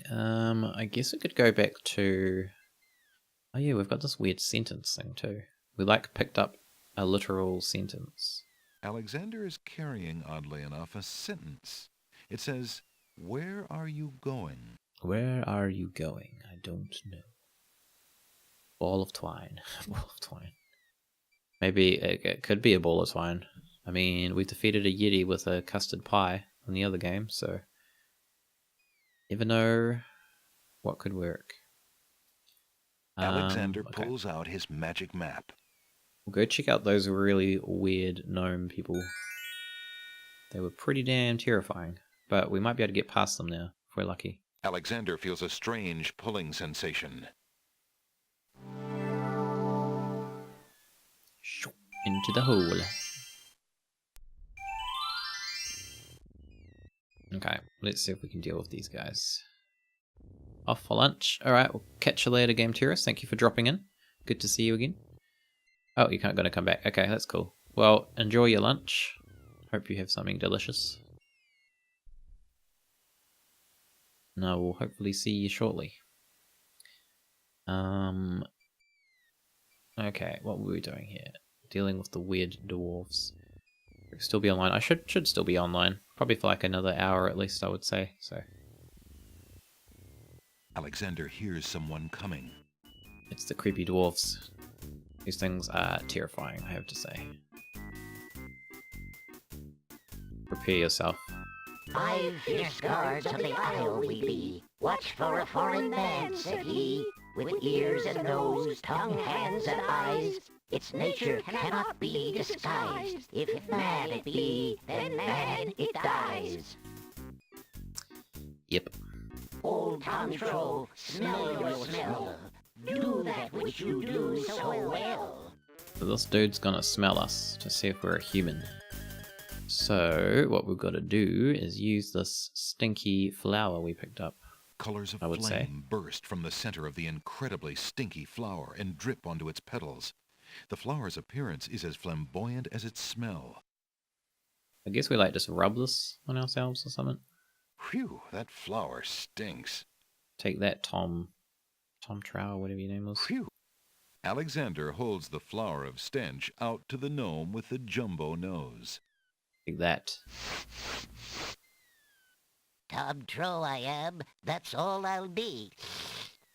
I guess we could go back to... Oh yeah, we've got this weird sentence thing too. We picked up a literal sentence. Alexander is carrying, oddly enough, a sentence. It says, "Where are you going?" Where are you going? I don't know. Ball of twine. Ball of twine. Maybe it could be a ball of twine. I mean, we defeated a Yeti with a custard pie in the other game, so... Never know what could work. Alexander pulls out his magic map. We'll go check out those really weird gnome people. They were pretty damn terrifying, but we might be able to get past them now, if we're lucky. Alexander feels a strange pulling sensation. Into the hole. Okay, let's see if we can deal with these guys. Off for lunch. Alright, we'll catch you later, Game Terrorist. Thank you for dropping in. Good to see you again. Oh, you're not going to come back. Okay, that's cool. Well, enjoy your lunch. Hope you have something delicious. And I will hopefully see you shortly. Okay, what were we doing here? Dealing with the weird dwarves. We'll still be online. I should still be online. Probably for like another hour at least, I would say. So. Alexander hears someone coming. It's the creepy dwarves. These things are terrifying, I have to say. Prepare yourself. 5 fierce guards of the isle we be. Watch for a foreign man, said he, with ears and nose, tongue, hands, and eyes. Its nature cannot be disguised. If mad it be, then mad it dies. Yep. Old Tom Troll, smell your smell. Do that which you do so well. So this dude's gonna smell us to see if we're a human. So what we've got to do is use this stinky flower we picked up. Colors of flame burst from the center of the incredibly stinky flower and drip onto its petals. The flower's appearance is as flamboyant as its smell. I guess we just rub this on ourselves or something. Phew, that flower stinks. Take that, Tom Trow, whatever your name was. Phew. Alexander holds the flower of stench out to the gnome with the jumbo nose. Take that. Tom Troll I am, that's all I'll be.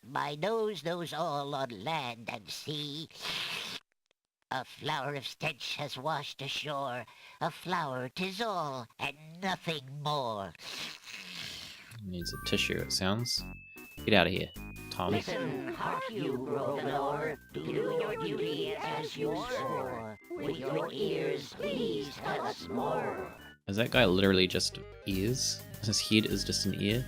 My nose knows all on land and sea. A flower of stench has washed ashore. A flower 'tis all, and nothing more. Needs a tissue, it sounds. Get out of here, Tom. Listen, hark you, Grovelor. Do your duty as you swore. With your ears, please tell us more. Is that guy literally just ears? His head is just an ear?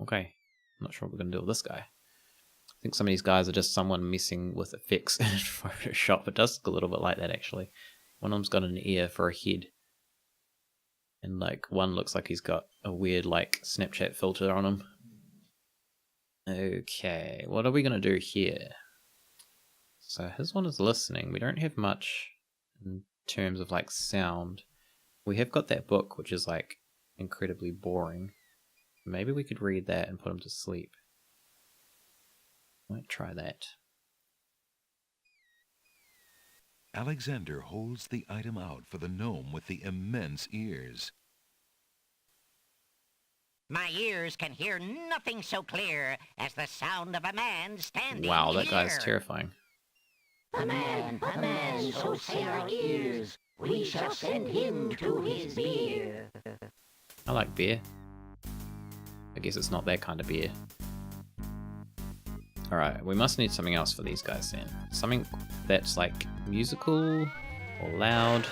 Okay. I'm not sure what we're going to do with this guy. I think some of these guys are just someone messing with effects in Photoshop. It does look a little bit like that, actually. One of them's got an ear for a head. And, one looks like he's got a weird, Snapchat filter on him. Okay, what are we going to do here? So his one is listening. We don't have much in terms of, sound. We have got that book, which is, incredibly boring. Maybe we could read that and put him to sleep. Might try that. Alexander holds the item out for the gnome with the immense ears. My ears can hear nothing so clear as the sound of a man standing Wow, that here. guy's terrifying. A man, so say our ears. We shall send him to his beer. I like beer. I guess it's not that kind of beer. Alright, we must need something else for these guys then. Something that's musical or loud.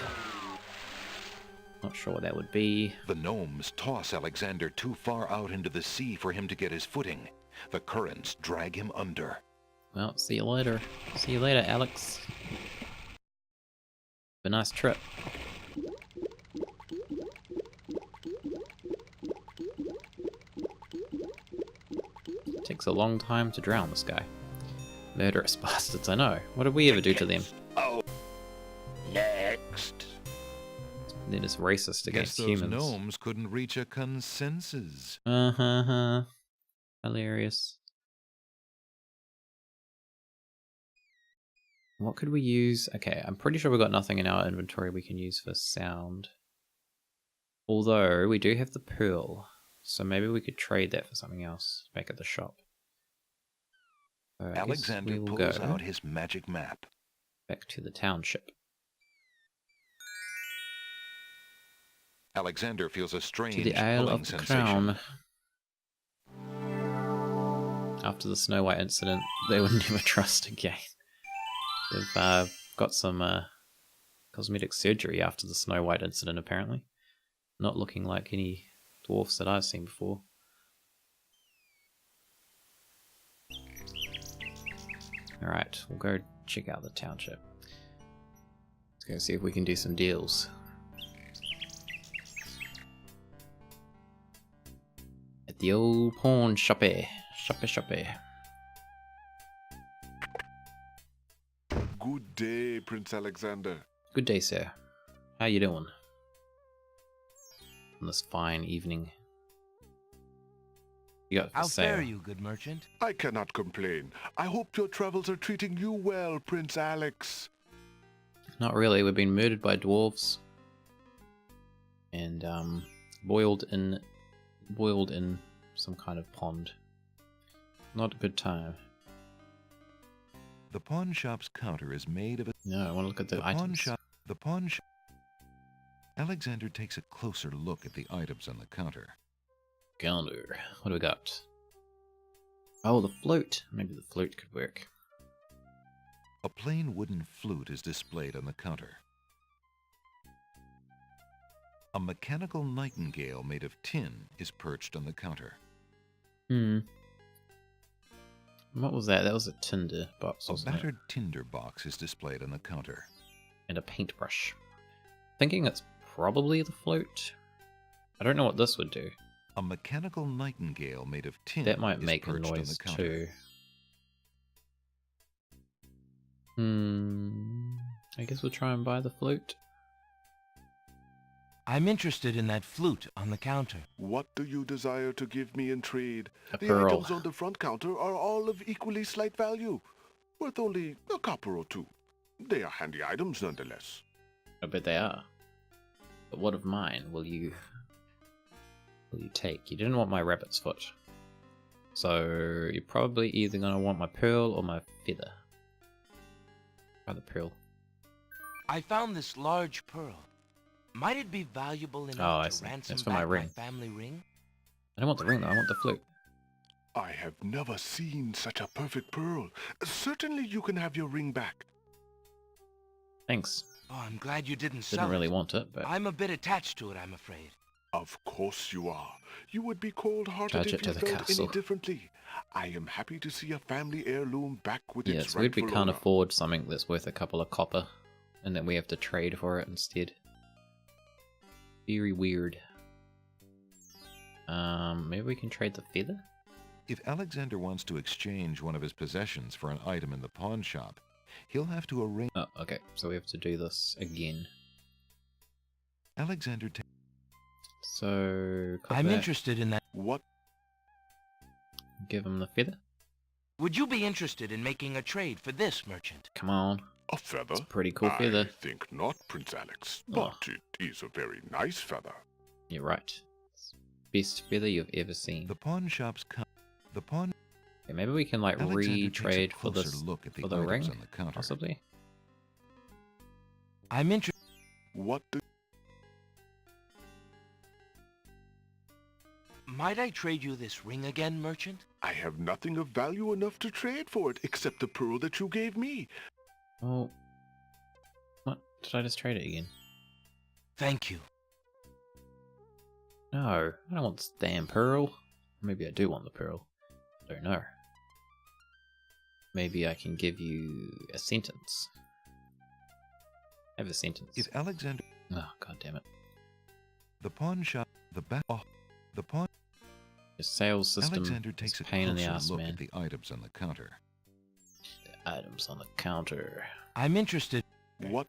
Not sure what that would be. The gnomes toss Alexander too far out into the sea for him to get his footing. The currents drag him under. Well, see you later. See you later, Alex. Have a nice trip. Takes a long time to drown this guy. Murderous bastards, I know. What did we ever do to them? Oh. Next. then it's racist Guess against those humans. gnomes couldn't reach a consensus. Hilarious. What could we use? Okay, I'm pretty sure we've got nothing in our inventory we can use for sound. Although, we do have the pearl. So maybe we could trade that for something else back at the shop. Alexander pulls out his magic map. Back to the township. Alexander feels a strange To the Isle pulling of the sensation. Crown. After the Snow White incident, they would never trust again. They've got some cosmetic surgery after the Snow White incident, apparently. Not looking like any dwarfs that I've seen before. Alright, we'll go check out the township. Let's go see if we can do some deals. At the old pawn shoppy. Shoppy. Good day, Prince Alexander. Good day, sir. How you doing? On this fine evening. You got for How sale. fare you, good merchant? I cannot complain. I hope your travels are treating you well, Prince Alex. Not really. We've been murdered by dwarves. And boiled in some kind of pond. Not a good time. The pawn shop's counter is made of a... No, I want to look at the items. The pawn shop... Alexander takes a closer look at the items on the counter. Counter. What do we got? Oh, the flute. Maybe the flute could work. A plain wooden flute is displayed on the counter. A mechanical nightingale made of tin is perched on the counter. What was that? That was a tinder box, A wasn't it? battered tinder box is displayed on the counter. And a paintbrush. Thinking it's probably the flute. I don't know what this would do. A mechanical nightingale made of tin That might is make a perched on the noise counter. too. I guess we'll try and buy the flute. I'm interested in that flute on the counter. What do you desire to give me in trade? A The pearl. items on the front counter are all of equally slight value, worth only a copper or two. They are handy items nonetheless. I bet they are. But what of mine will you take? You didn't want my rabbit's foot. So you're probably either going to want my pearl or my feather. Try the pearl. I found this large pearl. Might it be valuable Oh, enough I to see. ransom That's for back my ring. family ring? I don't want the ring though, I want the flute. I have never seen such a perfect pearl. Certainly you can have your ring back. Thanks. Oh, I'm glad you didn't sell Didn't really it. want it, but I'm a bit attached to it, I'm afraid. Of course you are. You would be cold-hearted Charge if it you to the felt castle. any differently. I am happy to see a family heirloom back with yeah, its it's weird we rightful can't owner. afford something that's worth a couple of copper, and then we have to trade for it instead. Very weird. Maybe we can trade the feather? If Alexander wants to exchange one of his possessions for an item in the pawn shop, he'll have to arrange... Oh, okay, so we have to do this again. Alexander takes... So, click I'm that, interested in that. What? give him the feather. Would you be interested in making a trade for this, merchant? Come on, A feather? it's a pretty cool I feather. think not, Prince Alex. Oh. But it is a very nice feather. You're right. It's the best feather you've ever seen. The pawn shop's... The pawn... Okay, maybe we can like Alexander takes a re-trade for closer this, look at the for the items ring, on the counter. possibly. I'm interested. What do... Might I trade you this ring again, merchant? I have nothing of value enough to trade for it except the pearl that you gave me. Oh, what? Did I just trade it again? Thank you. No, I don't want this damn pearl. Maybe I do want the pearl. I don't know. Maybe I can give you a sentence. Have a sentence. If Alexander... Oh, god damn it. The pawn shop... The back... Oh, the pawn... The sales system Alexander is takes a a pain in the closer ass, look man. at the items on the counter. The items on the counter. I'm interested. What?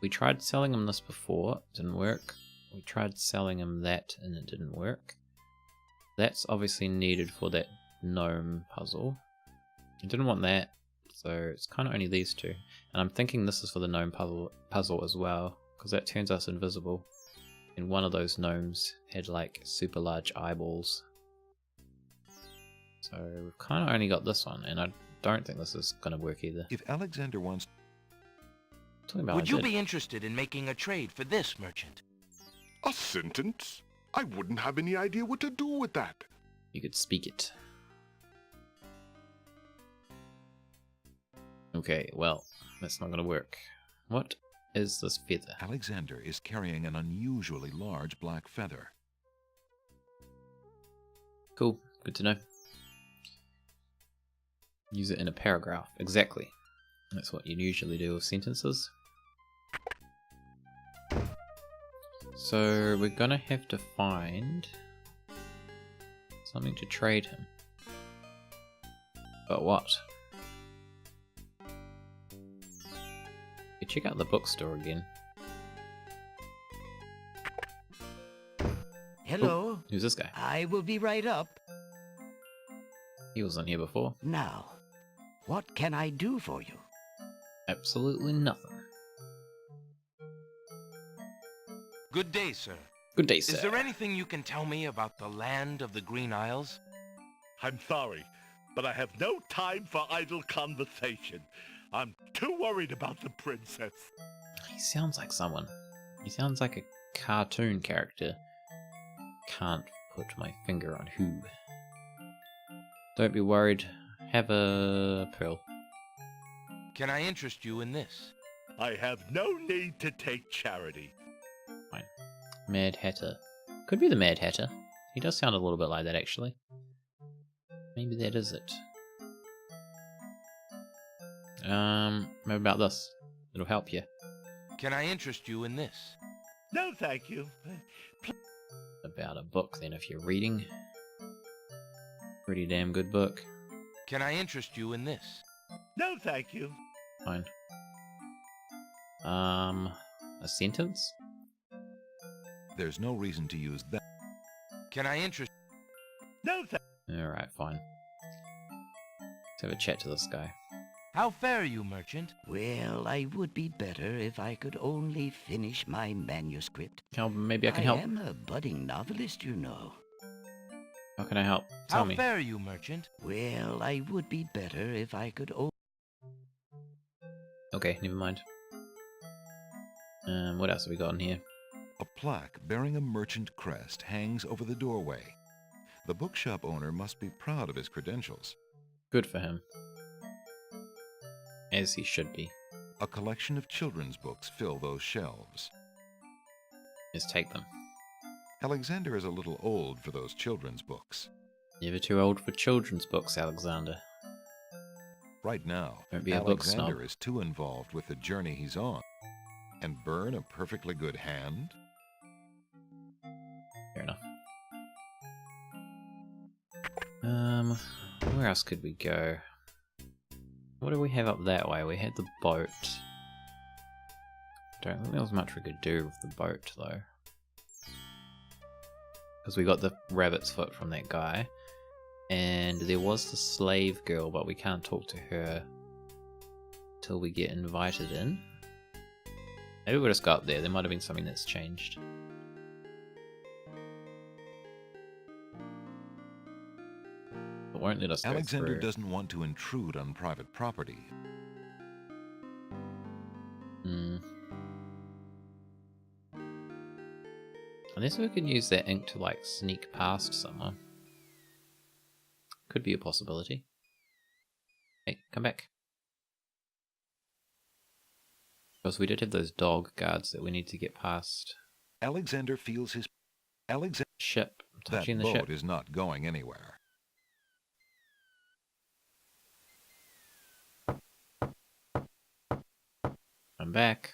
We tried selling him this before, it didn't work. We tried selling him that and it didn't work. That's obviously needed for that gnome puzzle. I didn't want that, so it's kind of only these two. And I'm thinking this is for the gnome puzzle as well, because that turns us invisible. And one of those gnomes had like super large eyeballs. So we've kind of only got this one, and I don't think this is going to work either. If Alexander wants... Would you be interested in making a trade for this, merchant? A sentence? I wouldn't have any idea what to do with that. You could speak it. Okay, well, that's not going to work. What is this feather? Alexander is carrying an unusually large black feather. Cool, good to know. Use it in a paragraph. Exactly. That's what you usually do with sentences. So we're gonna have to find something to trade him. But what? We check out the bookstore again. Hello. Ooh, who's this guy? I will be right up. He wasn't here before. Now, what can I do for you? Absolutely nothing. Good day, sir. Good day, sir. Is there anything you can tell me about the land of the Green Isles? I'm sorry, but I have no time for idle conversation. I'm too worried about the princess. He sounds like someone. He sounds like a cartoon character. Can't put my finger on who. Don't be worried. Have a pearl. Can I interest you in this? I have no need to take charity. Fine. Mad Hatter. Could be the Mad Hatter. He does sound a little bit like that, actually. Maybe that is it. Maybe about this. It'll help you. Can I interest you in this? No, thank you. About a book, then, if you're reading. Pretty damn good book. Can I interest you in this? No, thank you. Fine. A sentence? There's no reason to use that. Can I interest... No, thank Alright, fine. Let's have a chat to this guy. How fare you, merchant? Well, I would be better if I could only finish my manuscript. Maybe I can help. I am a budding novelist, you know. How can I help? Tell me. How fare you, merchant? Well, I would be better if I could Okay, never mind. What else have we got in here? A plaque bearing a merchant crest hangs over the doorway. The bookshop owner must be proud of his credentials. Good for him. As he should be. A collection of children's books fill those shelves. Just take them. Alexander is a little old for those children's books. Never too old for children's books, Alexander. Right now, Don't be a book Alexander snob. is too involved with the journey he's on. And burn a perfectly good hand? Fair enough. Where else could we go? What do we have up that way? We had the boat. Don't think there was much we could do with the boat, though. Because we got the rabbit's foot from that guy. And there was the slave girl, but we can't talk to her till we get invited in. Maybe we'll just go up there. There might have been something that's changed. But won't let us go Alexander through. doesn't want to intrude on private property. Unless we can use that ink to like sneak past someone. Could be a possibility. Hey, come back. Because we did have those dog guards that we need to get past. Alexander feels his... Ship. I'm That touching the boat ship. is not going anywhere. I'm back.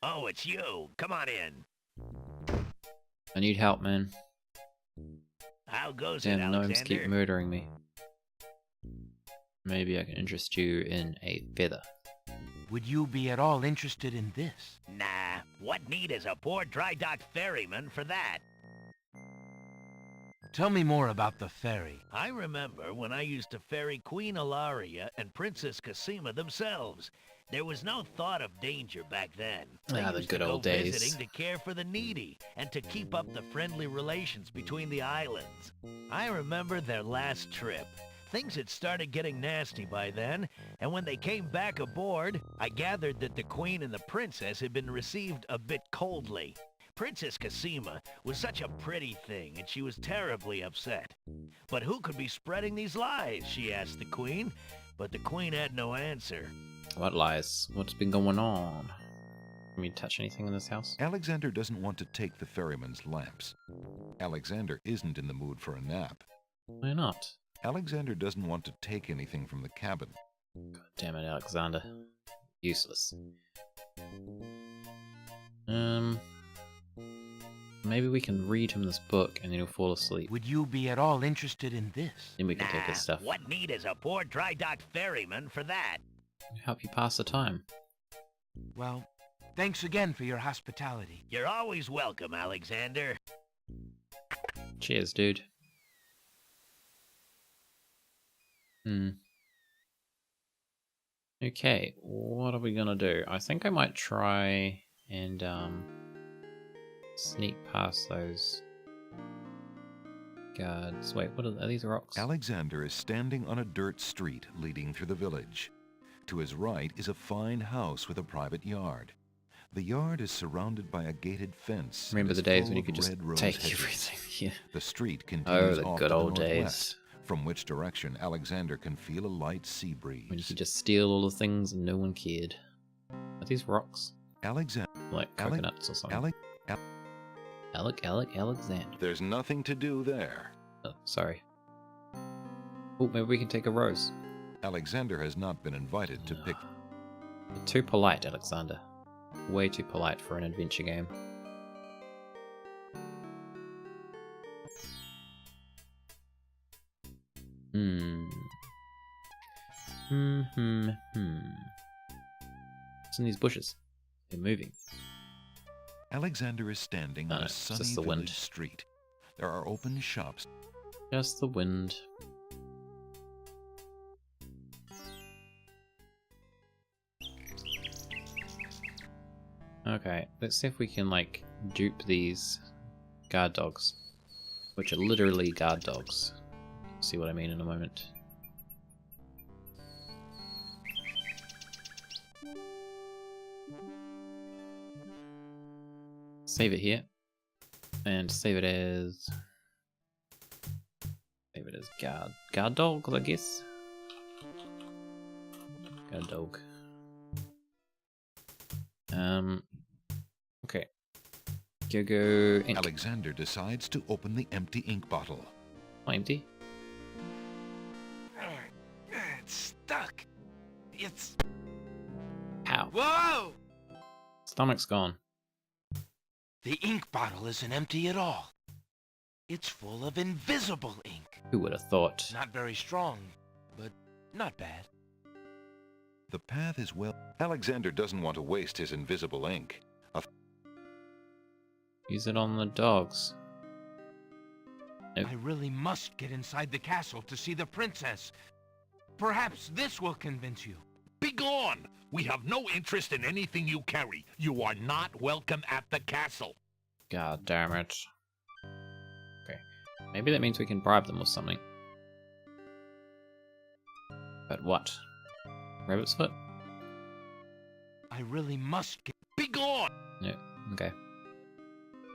Oh, it's you. Come on in. I need help, man. How goes it, Damn gnomes Alexander? keep murdering me. Maybe I can interest you in a feather. Would you be at all interested in this? Nah, what need is a poor dry dock ferryman for that? Tell me more about the ferry. I remember when I used to ferry Queen Ilaria and Princess Cassima themselves. There was no thought of danger back then. They Ah, the used good to go old days. visiting to care for the needy and to keep up the friendly relations between the islands. I remember their last trip. Things had started getting nasty by then, and when they came back aboard, I gathered that the Queen and the Princess had been received a bit coldly. Princess Cassima was such a pretty thing, and she was terribly upset. But who could be spreading these lies, she asked the Queen. But the Queen had no answer. What lies? What's been going on? Can we touch anything in this house? Alexander doesn't want to take the ferryman's lamps. Alexander isn't in the mood for a nap. Why not? Alexander doesn't want to take anything from the cabin. God damn it, Alexander. Useless. Maybe we can read him this book and then he'll fall asleep. Would you be at all interested in this? Then we can take his stuff. What need is a poor dry dock ferryman for that? Help you pass the time. Well, thanks again for your hospitality. You're always welcome, Alexander. Cheers, dude. Okay, what are we gonna do? I think I might try and sneak past those guards. Wait, what are these rocks? Alexander is standing on a dirt street leading through the village. To his right is a fine house with a private yard. The yard is surrounded by a gated fence. Remember the and is days full when you of could just red rose take hedges. everything? Yeah. The street Oh, continues the off good to the old northwest, days. from which direction Alexander can feel a light sea breeze. When you could just steal all the things and no one cared. Are these rocks? Alexander. Like coconuts or something? Alexander. There's nothing to do there. Oh, sorry. Oh, maybe we can take a rose. Alexander has not been invited to pick. You're too polite, Alexander. Way too polite for an adventure game. What's in these bushes? They're moving. Alexander is standing on no, a it's sunny just the village wind. street. There are open shops. Just the wind. Okay, let's see if we can, like, dupe these guard dogs. Which are literally guard dogs. See what I mean in a moment. Save it here. And save it as guard dogs, I guess. Guard dog. Okay. Go ink. Alexander decides to open the empty ink bottle. Not empty. It's stuck. It's... Ow. Whoa! Stomach's gone. The ink bottle isn't empty at all. It's full of invisible ink. Who would have thought? Not very strong, but not bad. The path is well. Alexander doesn't want to waste his invisible ink. Use it on the dogs. Nope. I really must get inside the castle to see the princess. Perhaps this will convince you. Begone! We have no interest in anything you carry. You are not welcome at the castle. God damn it. Okay. Maybe that means we can bribe them with something. But what? Rabbit's foot? I really must get... Begone! No. Okay.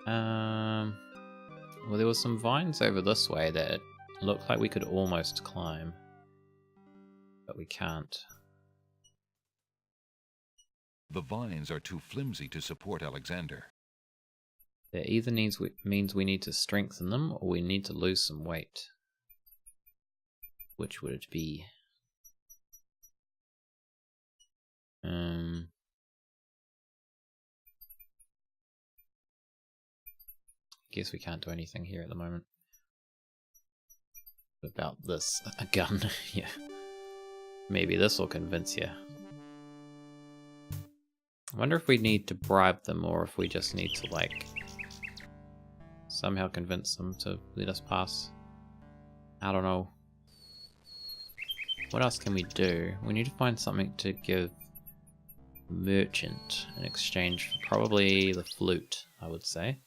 Well, there was some vines over this way that looked like we could almost climb. But we can't. The vines are too flimsy to support Alexander. That either means we need to strengthen them, or we need to lose some weight. Which would it be? Guess we can't do anything here at the moment. About this. A gun. Yeah. Maybe this will convince you. I wonder if we need to bribe them or if we just need to, like, somehow convince them to let us pass. I don't know. What else can we do? We need to find something to give merchant in exchange for probably the flute, I would say.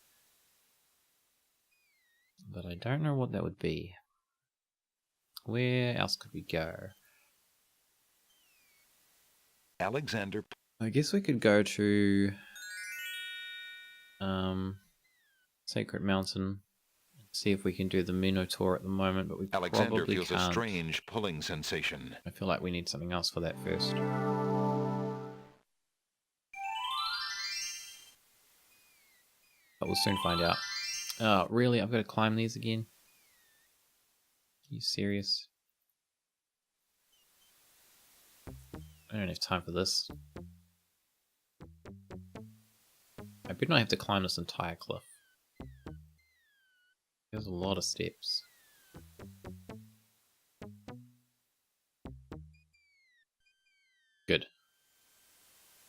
But I don't know what that would be. Where else could we go? Alexander. I guess we could go to Sacred Mountain and see if we can do the Minotaur at the moment, but we Alexander probably feels can't. a strange pulling sensation. I feel like we need something else for that first. But we'll soon find out. Oh, really? I've got to climb these again? Are you serious? I don't have time for this. I better not have to climb this entire cliff. There's a lot of steps. Good.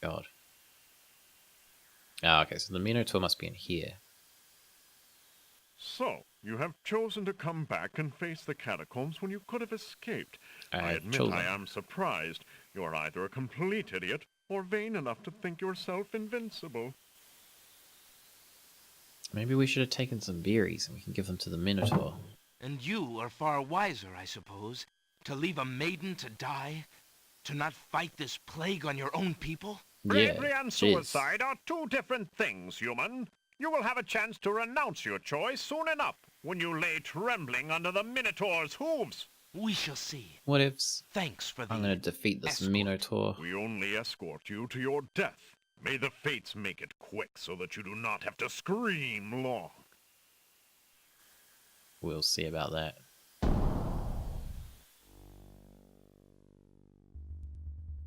God. Ah, okay, so the Minotaur must be in here. So, you have chosen to come back and face the catacombs when you could have escaped. I admit chosen. I am surprised. You are either a complete idiot or vain enough to think yourself invincible. Maybe we should have taken some berries and we can give them to the Minotaur. And you are far wiser, I suppose, to leave a maiden to die? To not fight this plague on your own people? Bravery Yeah, and jeez. suicide are two different things, human. You will have a chance to renounce your choice soon enough, when you lay trembling under the Minotaur's hooves. We shall see. What ifs? Thanks for the I'm gonna defeat this escort. Minotaur. We only escort you to your death. May the fates make it quick so that you do not have to scream long. We'll see about that.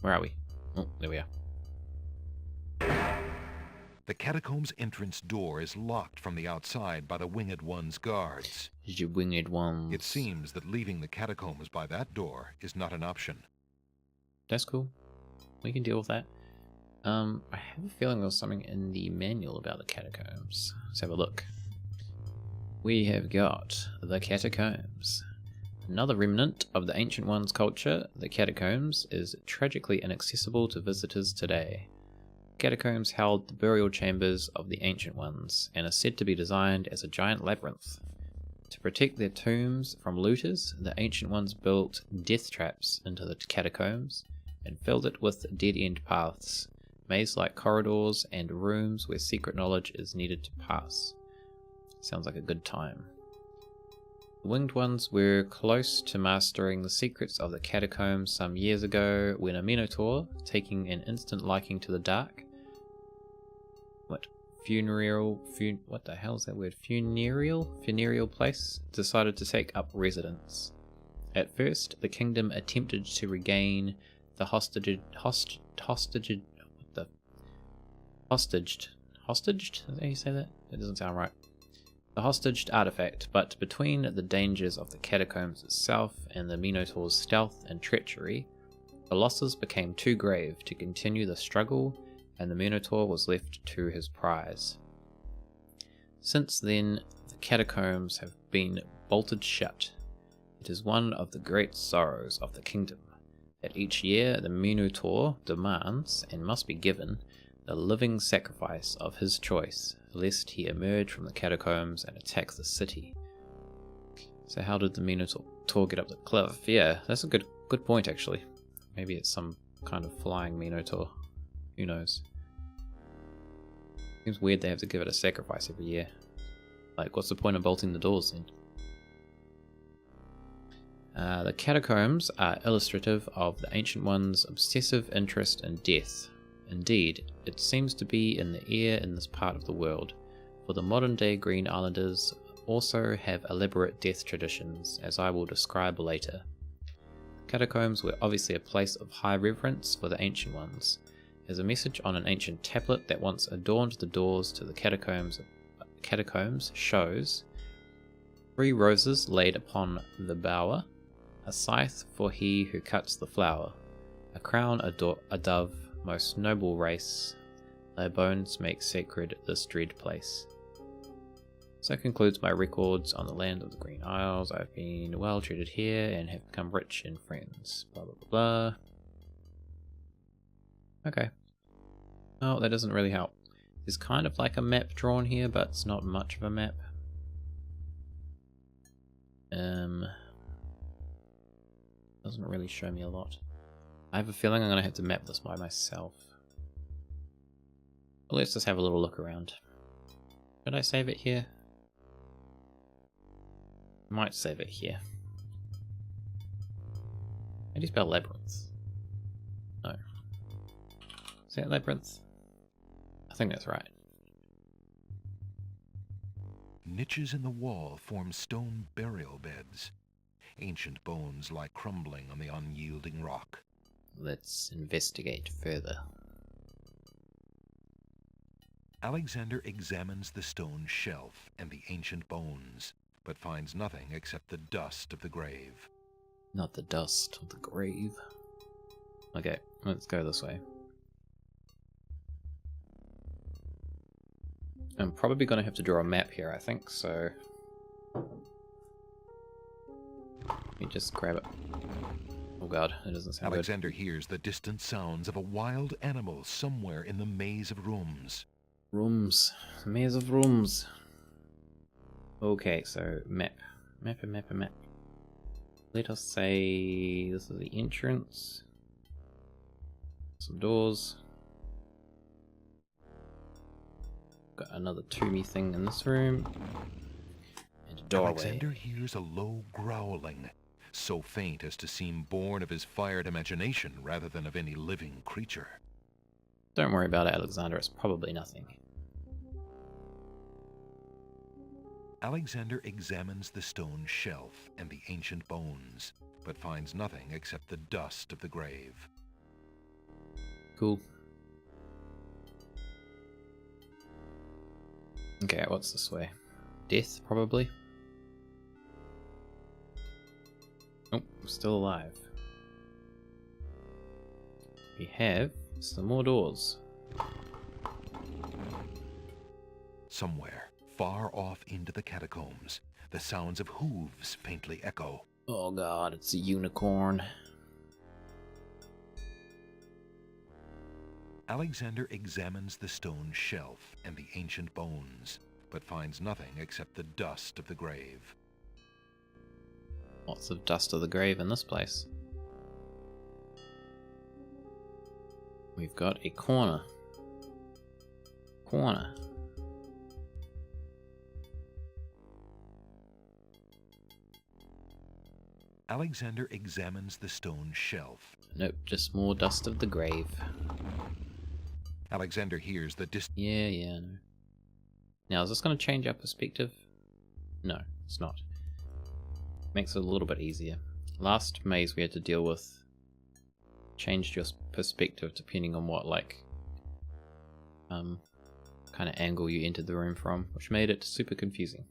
Where are we? Oh, there we are. The catacombs entrance door is locked from the outside by the Winged One's guards. You winged ones. It seems that leaving the catacombs by that door is not an option. That's cool. We can deal with that. I have a feeling there was something in the manual about the catacombs. Let's have a look. We have got the catacombs. Another remnant of the Ancient One's culture, the catacombs is tragically inaccessible to visitors today. Catacombs held the burial chambers of the Ancient Ones and are said to be designed as a giant labyrinth. To protect their tombs from looters, the Ancient Ones built death traps into the catacombs and filled it with dead-end paths, maze-like corridors, and rooms where secret knowledge is needed to pass. Sounds like a good time. The Winged Ones were close to mastering the secrets of the catacombs some years ago when a Minotaur, taking an instant liking to the dark, what the hell is that word? Funereal place, decided to take up residence. At first, the kingdom attempted to regain the hostaged, is that how you say that? That doesn't sound right. The hostaged artifact, but between the dangers of the catacombs itself and the Minotaur's stealth and treachery, the losses became too grave to continue the struggle, and the Minotaur was left to his prize. Since then, the catacombs have been bolted shut. It is one of the great sorrows of the kingdom that each year the Minotaur demands, and must be given, the living sacrifice of his choice, lest he emerge from the catacombs and attack the city. So how did the Minotaur get up the cliff? Yeah, that's a good point actually. Maybe it's some kind of flying Minotaur. Who knows? Seems weird they have to give it a sacrifice every year. Like, what's the point of bolting the doors then? The catacombs are illustrative of the Ancient One's obsessive interest in death. Indeed, it seems to be in the air in this part of the world, for the modern-day Green Islanders also have elaborate death traditions, as I will describe later. Catacombs were obviously a place of high reverence for the Ancient Ones, as a message on an ancient tablet that once adorned the doors to the catacombs shows 3 roses laid upon the bower, a scythe for he who cuts the flower, a crown a dove, most noble race, Thy bones make sacred this dread place. So concludes my records on the land of the Green Isles. I've been well treated here and have become rich in friends. Blah blah blah blah. Okay. Oh, that doesn't really help. There's kind of like a map drawn here, but it's not much of a map. Doesn't really show me a lot. I have a feeling I'm gonna have to map this by myself. But let's just have a little look around. Should I save it here? Might save it here. How do you spell labyrinth? No. Is that labyrinth? I think that's right. Niches in the wall form stone burial beds. Ancient bones lie crumbling on the unyielding rock. Let's investigate further. Alexander examines the stone shelf and the ancient bones, but finds nothing except the dust of the grave. Not the dust of the grave. Okay, let's go this way. I'm probably going to have to draw a map here, I think, so... Let me just grab it. Oh god, that doesn't sound Alexander hears the distant sounds of a wild animal somewhere in the maze of rooms. Rooms. Maze of rooms. Okay, so map. Map. Let us say this is the entrance. Some doors. Got another tombey thing in this room. And a doorway. Alexander hears a low growling, so faint as to seem born of his fired imagination rather than of any living creature. Don't worry about it, Alexander. It's probably nothing. Alexander examines the stone shelf and the ancient bones, but finds nothing except the dust of the grave. Cool. Okay, what's this way? Death, probably? Oh, I'm still alive. We have some more doors. Somewhere, far off into the catacombs, the sounds of hooves faintly echo. Oh god, it's a unicorn. Alexander examines the stone shelf and the ancient bones, but finds nothing except the dust of the grave. Lots of dust of the grave in this place. We've got a corner. Alexander examines the stone shelf. Nope, just more dust of the grave. Alexander hears the Yeah, no. Now, is this going to change our perspective? No, it's not. Makes it a little bit easier. Last maze we had to deal with changed your perspective depending on what, like, kind of angle you entered the room from, which made it super confusing.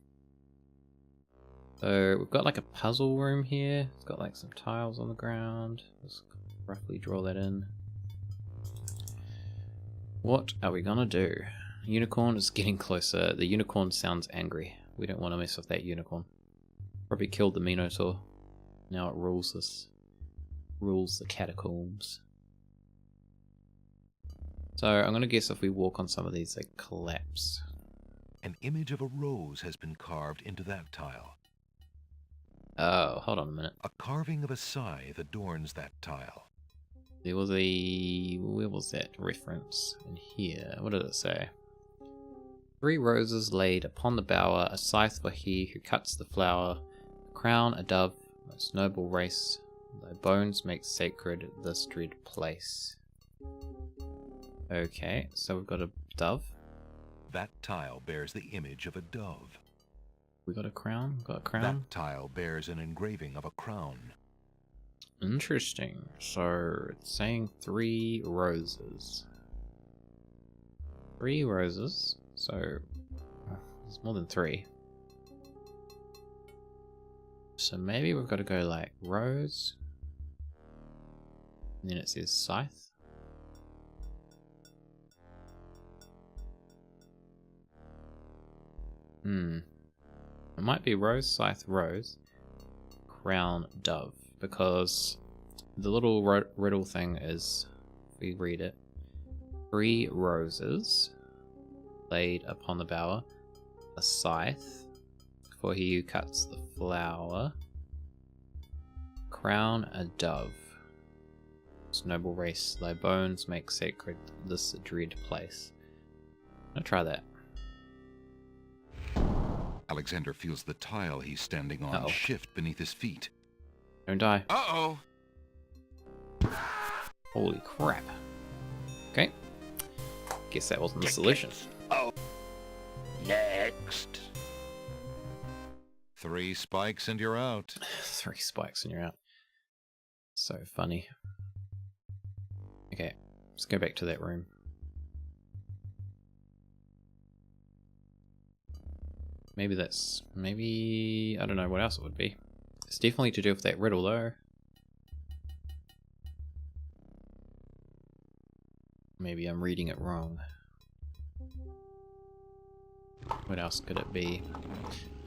So, we've got like a puzzle room here. It's got like some tiles on the ground. Let's roughly draw that in. What are we gonna do? Unicorn is getting closer. The unicorn sounds angry. We don't want to mess with that unicorn. Probably killed the Minotaur. Now it rules the catacombs. So I'm gonna guess if we walk on some of these, they collapse. An image of a rose has been carved into that tile. Oh, hold on a minute. A carving of a scythe adorns that tile. There was where was that reference? In here. What did it say? 3 roses laid upon the bower, a scythe for he who cuts the flower, a crown, a dove, most noble race, thy bones make sacred this dread place. Okay, so we've got a dove. That tile bears the image of a dove. We got a crown? Got a crown? That tile bears an engraving of a crown. Interesting. So it's saying 3 roses. 3 roses. So there's more than 3. So maybe we've got to go like rose. And then it says scythe. It might be rose, scythe, rose, crown, dove, because the little riddle thing is, if we read it, 3 roses laid upon the bower, a scythe for he who cuts the flower, crown, a dove. This noble race, thy bones make sacred this dread place. I'm gonna try that. Alexander feels the tile he's standing on shift beneath his feet. Don't die. Uh-oh. Holy crap. Okay. Guess that wasn't the solution. Oh. Next. 3 spikes and you're out. 3 spikes and you're out. So funny. Okay, let's go back to that room. Maybe, I don't know what else it would be. It's definitely to do with that riddle though. Maybe I'm reading it wrong. What else could it be?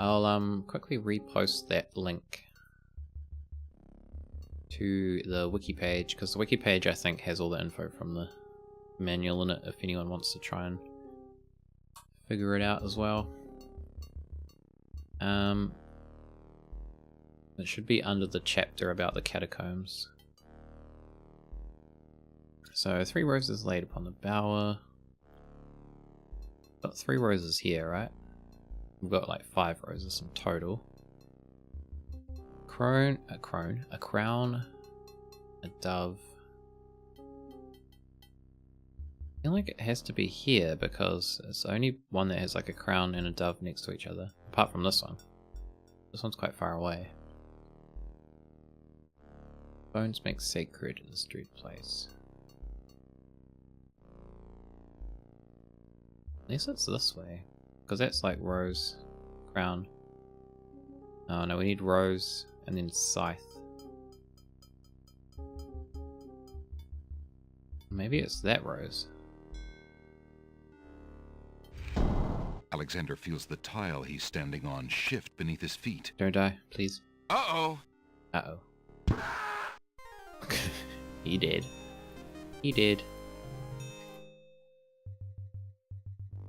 I'll quickly repost that link to the wiki page, because the wiki page I think has all the info from the manual in it if anyone wants to try and figure it out as well. It should be under the chapter about the catacombs. So 3 roses laid upon the bower. Got 3 roses here, right? We've got like 5 roses in total. A crown, a dove. I feel like it has to be here because it's the only one that has like a crown and a dove next to each other, apart from this one. This one's quite far away. Bones make sacred in this dread place. Unless it's this way, because that's like rose, crown. Oh no, we need rose and then scythe. Maybe it's that rose. Alexander feels the tile he's standing on shift beneath his feet. Don't die, please. Uh-oh. Uh-oh. He did. He did.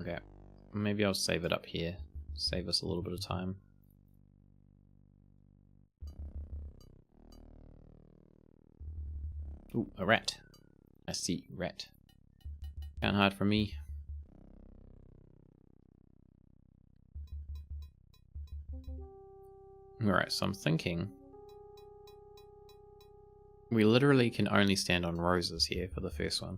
Okay. Maybe I'll save it up here. Save us a little bit of time. Ooh, a rat. I see, rat. Can't hide from me. Alright, so I'm thinking we literally can only stand on roses here for the first one.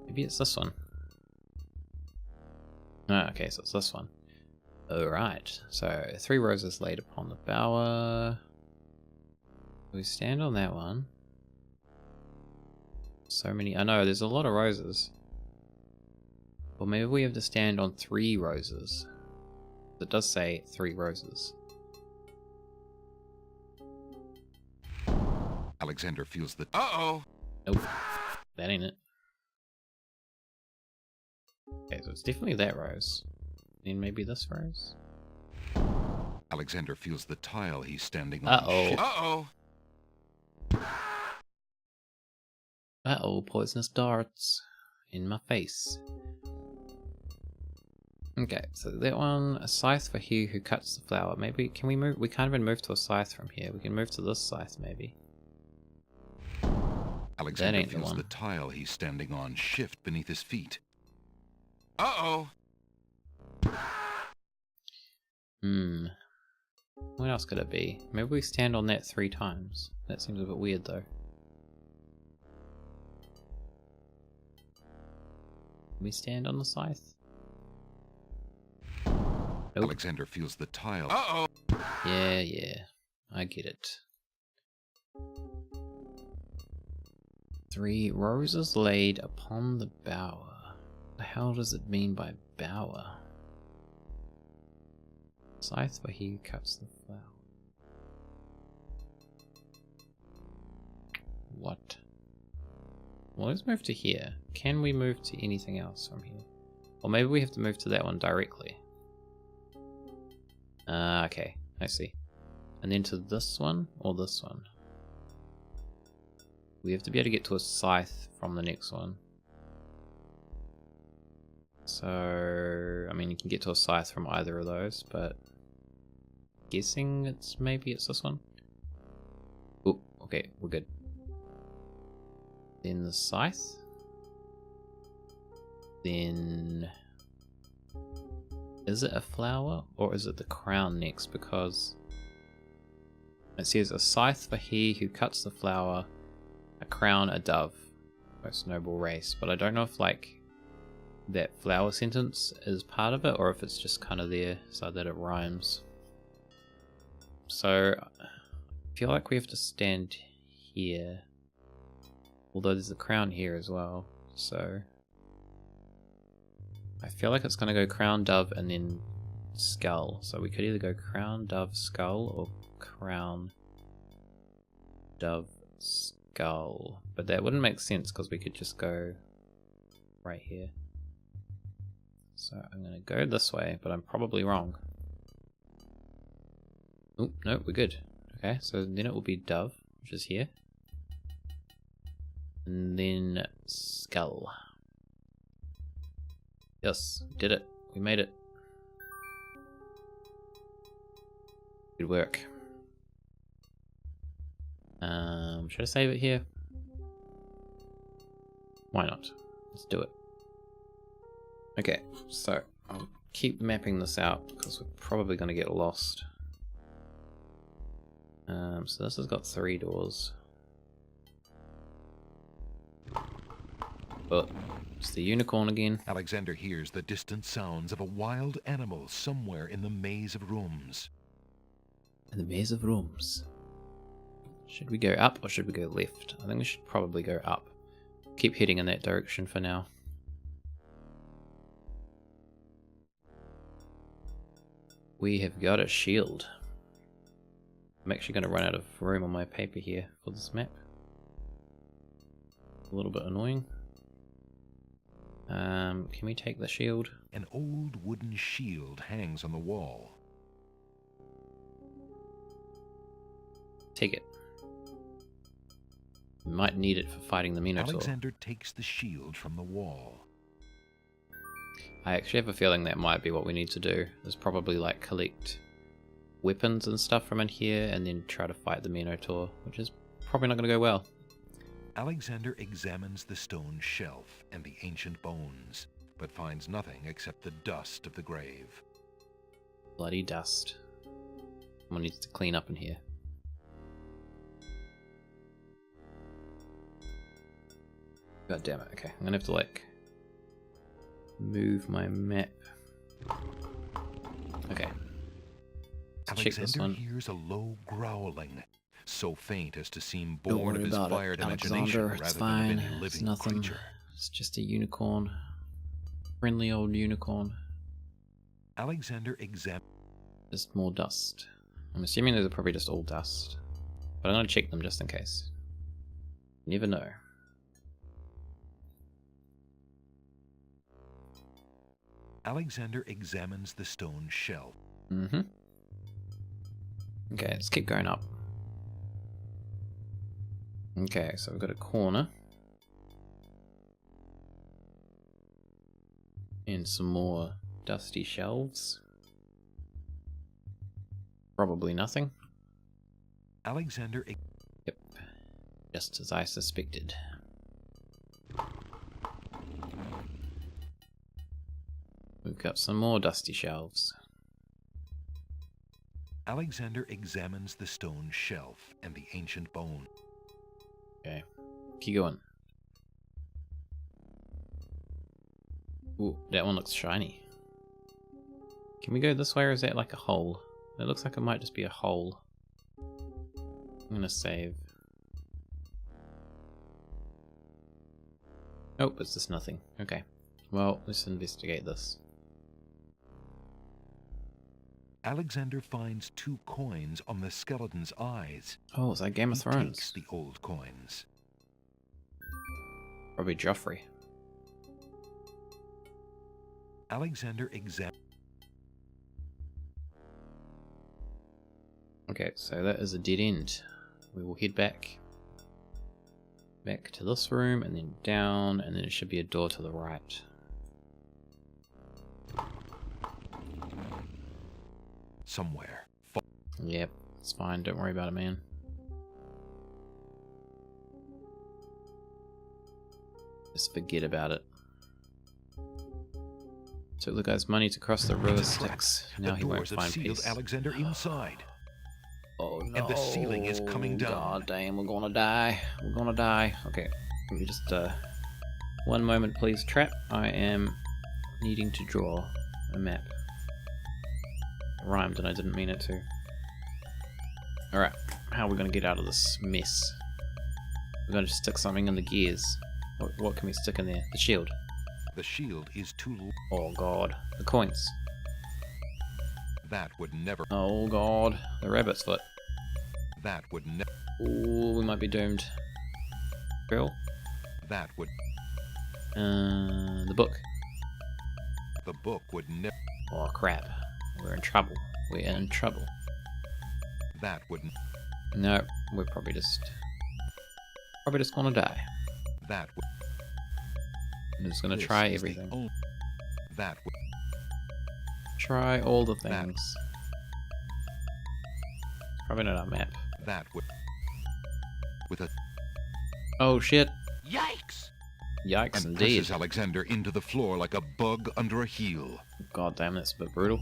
Maybe it's this one. Ah, okay, so it's this one. Alright, so 3 roses laid upon the bower. We stand on that one. So many. I know, there's a lot of roses. Or maybe we have to stand on 3 roses. It does say 3 roses. Alexander feels the... Uh-oh. Nope. That ain't it. Okay, so it's definitely that rose. And maybe this rose? Alexander feels the tile he's standing on. Uh-oh. Uh-oh. Uh-oh, poisonous darts in my face. Okay, so that one, a scythe for he who cuts the flower. Maybe, can we move? We can't even move to a scythe from here. We can move to this scythe, maybe. Alexander ain't the feels one. the tile he's standing on shift beneath his feet. Uh-oh. What else could it be? Maybe we stand on that 3 times. That seems a bit weird, though. We stand on the scythe? Nope. Alexander feels the tile. Uh-oh. Yeah, I get it. 3 roses laid upon the bower. What the hell does it mean by bower? Scythe for he who cuts the flower. What? Well, let's move to here. Can we move to anything else from here? Or maybe we have to move to that one directly. Okay, I see. And then to this one, or this one? We have to be able to get to a scythe from the next one. So, I mean, you can get to a scythe from either of those, but... guessing maybe it's this one? Oh, okay, we're good. Then the scythe. Then... is it a flower, or is it the crown next? Because... it says a scythe for he who cuts the flower, a crown, a dove. Most noble race. But I don't know if, like, that flower sentence is part of it, or if it's just kind of there so that it rhymes. So, I feel like we have to stand here. Although there's a crown here as well, so... I feel like it's going to go crown, dove, and then skull. So we could either go crown, dove, skull, or crown, dove, skull. But that wouldn't make sense because we could just go right here. So I'm going to go this way, but I'm probably wrong. Oh, no, we're good. Okay, so then it will be dove, which is here. And then skull. Yes, we did it. We made it. Good work. Should I save it here? Why not? Let's do it. Okay, so I'll keep mapping this out because we're probably going to get lost. So this has got 3 doors. But it's the unicorn again. Alexander hears the distant sounds of a wild animal somewhere in the maze of rooms. In the maze of rooms. Should we go up or should we go left? I think we should probably go up. Keep heading in that direction for now. We have got a shield. I'm actually going to run out of room on my paper here for this map. A little bit annoying. Can we take the shield? An old wooden shield hangs on the wall. Take it. We might need it for fighting the Minotaur. Alexander takes the shield from the wall. I actually have a feeling that might be what we need to do. Is probably like collect weapons and stuff from in here and then try to fight the Minotaur, which is probably not going to go well. Alexander examines the stone shelf and the ancient bones, but finds nothing except the dust of the grave. Bloody dust. Someone needs to clean up in here. God damn it. Okay, I'm gonna have to like move my map. Okay. Let's check this Alexander one. hears a low growling, so faint as to seem Don't born of worry his about fired it, imagination Alexander. It's rather fine. than of any It's living nothing. creature. It's just a unicorn. Friendly old unicorn. Alexander examines. Just more dust. I'm assuming those are probably just all dust. But I'm gonna check them just in case. You never know. Alexander examines the stone shelf. Mm-hmm. Okay, let's keep going up. Okay, so we've got a corner. And some more dusty shelves. Probably nothing. Alexander. Yep. Just as I suspected. We've got some more dusty shelves. Alexander examines the stone shelf and the ancient bone. Okay, keep going. Ooh, that one looks shiny. Can we go this way, or is that like a hole? It looks like it might just be a hole. I'm gonna save. Oh, it's just nothing. Okay. Well, let's investigate this. Alexander finds 2 coins on the skeleton's eyes. Oh, it's like Game of He Thrones. takes the old coins. Probably Joffrey. Alexander examined. Okay, so that is a dead end. We will head back. Back to this room, and then down, and then it should be a door to the right. Somewhere. Yep, it's fine. Don't worry about it, man. Just forget about it. Took the guy's money to cross the river Styx. Now The he won't doors have find sealed peace. Alexander inside. Oh no! And the ceiling is coming down. God damn, we're gonna die. We're gonna die. Okay, let me just one moment, please. Trap. I am needing to draw a map. It rhymed and I didn't mean it to. All right, how are we gonna get out of this mess? We're gonna stick something in the gears. What can we stick in there? The shield. The shield is too low. Oh god, the coins. That would never. Oh god, the rabbit's foot. That would never. Ooh, we might be doomed. Drill. That would. The book. The book would never. Oh crap, we're in trouble. We're in trouble. That would. No, we're probably just gonna die. That would. I'm just gonna This try is the everything. only- That would. Try all the That- things. Probably not our map. That would. With a. Oh shit! Yikes! Yikes And indeed. presses Alexander into the floor like a bug under a heel. God damn, that's a bit brutal.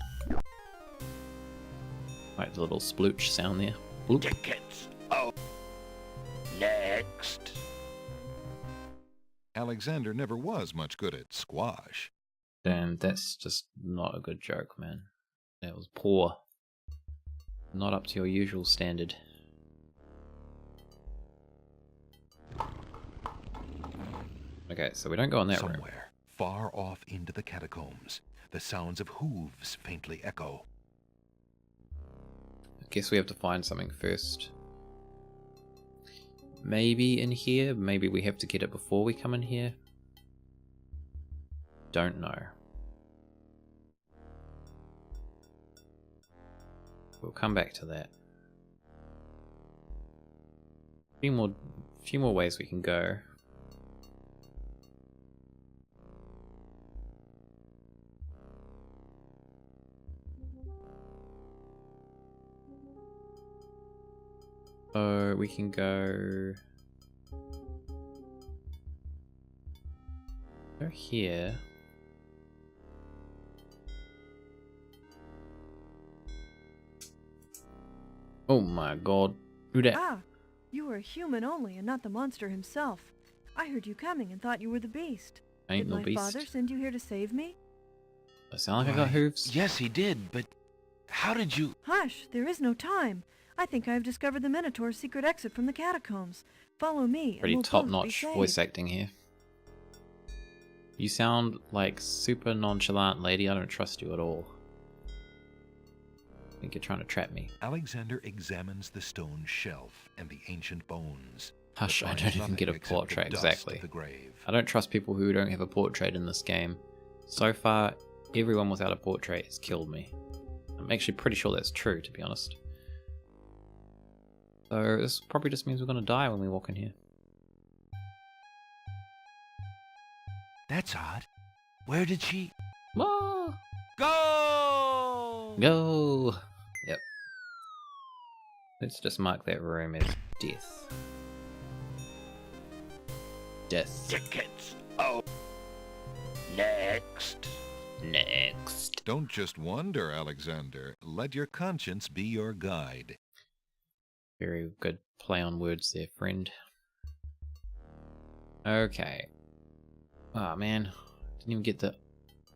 Right, the little splooch sound there. Bloop. Tickets. Oh. Next. Alexander never was much good at squash. And that's just not a good joke, man. That was poor. Not up to your usual standard. Okay, so we don't go in that room. Somewhere, far off into the catacombs, the sounds of hooves faintly echo. I guess we have to find something first. Maybe in here? Maybe we have to get it before we come in here? Don't know. We'll come back to that. Few more ways we can go. So we can go here. Oh my god. Who that? Ah, you were a human only and not the monster himself. I heard you coming and thought you were the beast. Ain't Did no my beast. father send you here to save me? I sound like I got hooves? Yes, he did, but how did you... Hush, there is no time. I think I have discovered the Minotaur's secret exit from the catacombs. Follow me, Pretty and we'll both be top-notch saved. voice acting here. You sound like super nonchalant, lady. I don't trust you at all. I think you're trying to trap me. Alexander examines the stone shelf and the ancient bones. Hush, but I finds don't even nothing get a except the portrait, dust exactly. of the grave. I don't trust people who don't have a portrait in this game. So far, everyone without a portrait has killed me. I'm actually pretty sure that's true, to be honest. So this probably just means we're gonna die when we walk in here. That's odd. Where did she... Ah! Go! Go! Yep. Let's just mark that room as death. Death. Tickets. Oh. Next. Next. Don't just wander, Alexander. Let your conscience be your guide. Very good play on words there, friend. Okay. Oh man, didn't even get the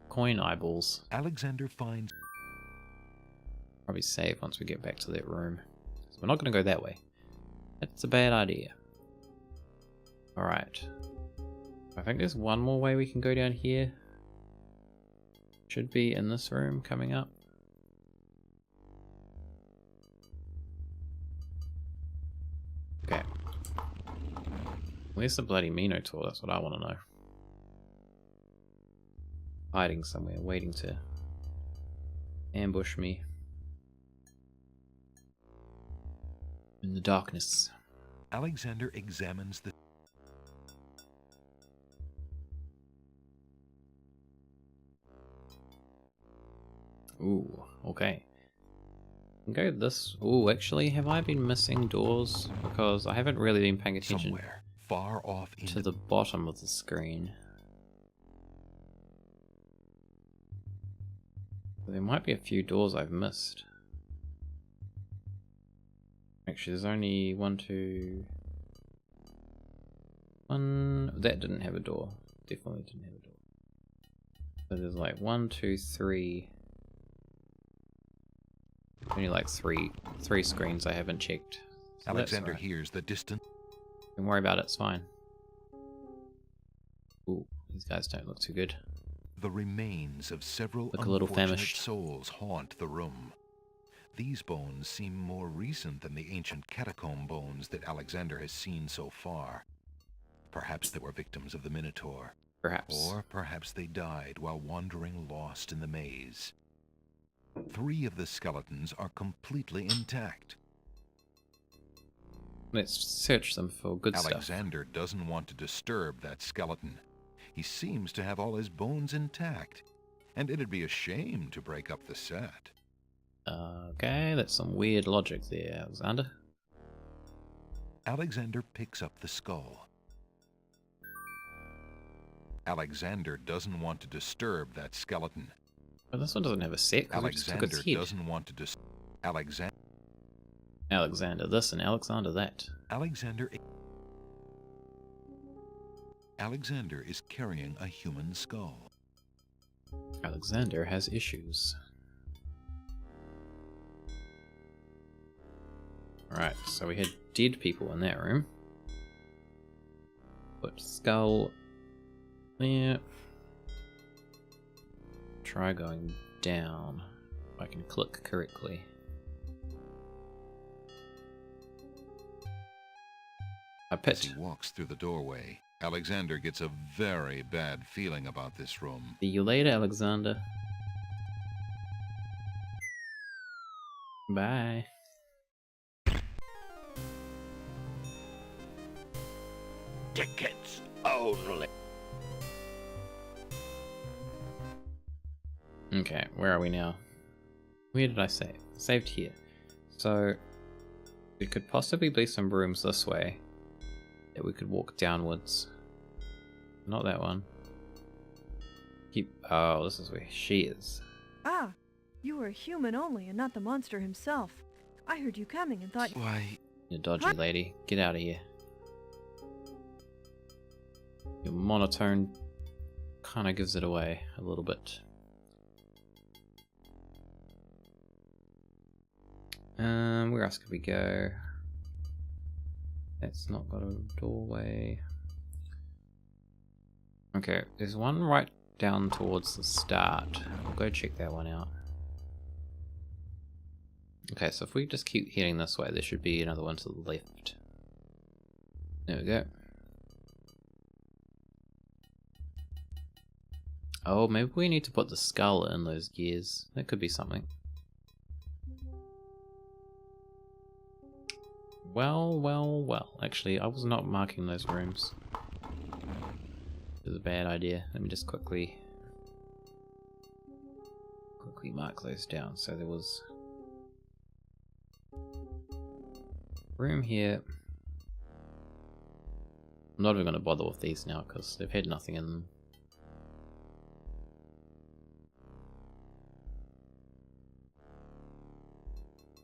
coin eyeballs. Alexander finds... Probably save once we get back to that room. So we're not going to go that way. That's a bad idea. Alright. I think there's one more way we can go down here. Should be in this room coming up. Okay. Where's the bloody Minotaur? That's what I want to know. Hiding somewhere, waiting to ambush me. In the darkness. Alexander examines the... Ooh, okay. Go this. Ooh, actually, have I been missing doors? Because I haven't really been paying attention somewhere far off to the bottom of the screen. There might be a few doors I've missed. Actually, there's only one, that didn't have a door. Definitely didn't have a door. So there's like 1, 2, 3. Only like three screens I haven't checked. So Alexander right. hears the distant... Don't worry about it, it's fine. Ooh, these guys don't look too good. The remains of several Look a little unfortunate famished. souls haunt the room. These bones seem more recent than the ancient catacomb bones that Alexander has seen so far. Perhaps they were victims of the Minotaur. Perhaps. Or perhaps they died while wandering lost in the maze. 3 of the skeletons are completely intact. Let's search them for good stuff. Alexander doesn't want to disturb that skeleton. He seems to have all his bones intact, and it'd be a shame to break up the set. Okay, that's some weird logic there, Alexander. Alexander picks up the skull. Alexander doesn't want to disturb that skeleton. But this one doesn't have a set, because we just took Alexander its head. doesn't want to disturb... Alexander this and Alexander that. Alexander is carrying a human skull. Alexander has issues. Alright, so we had dead people in that room. Put skull there. Try going down. If I can click correctly. I As picked. he walks through the doorway, Alexander gets a very bad feeling about this room. See you later, Alexander. Bye. Tickets only. Okay, where are we now? Where did I save? Saved here. So, there could possibly be some rooms this way that we could walk downwards. Not that one. Oh, this is where she is. Ah, you were human only and not the monster himself. I heard you coming and thought... Why, You dodgy lady. Get out of here. Your monotone kind of gives it away a little bit. Where else could we go? That's not got a doorway. Okay, there's one right down towards the start. We'll go check that one out. Okay, so if we just keep heading this way, there should be another one to the left. There we go. Oh, maybe we need to put the skull in those gears. That could be something. Well. Actually, I was not marking those rooms. It was a bad idea. Let me just quickly mark those down. So there was room here. I'm not even going to bother with these now because they've had nothing in them.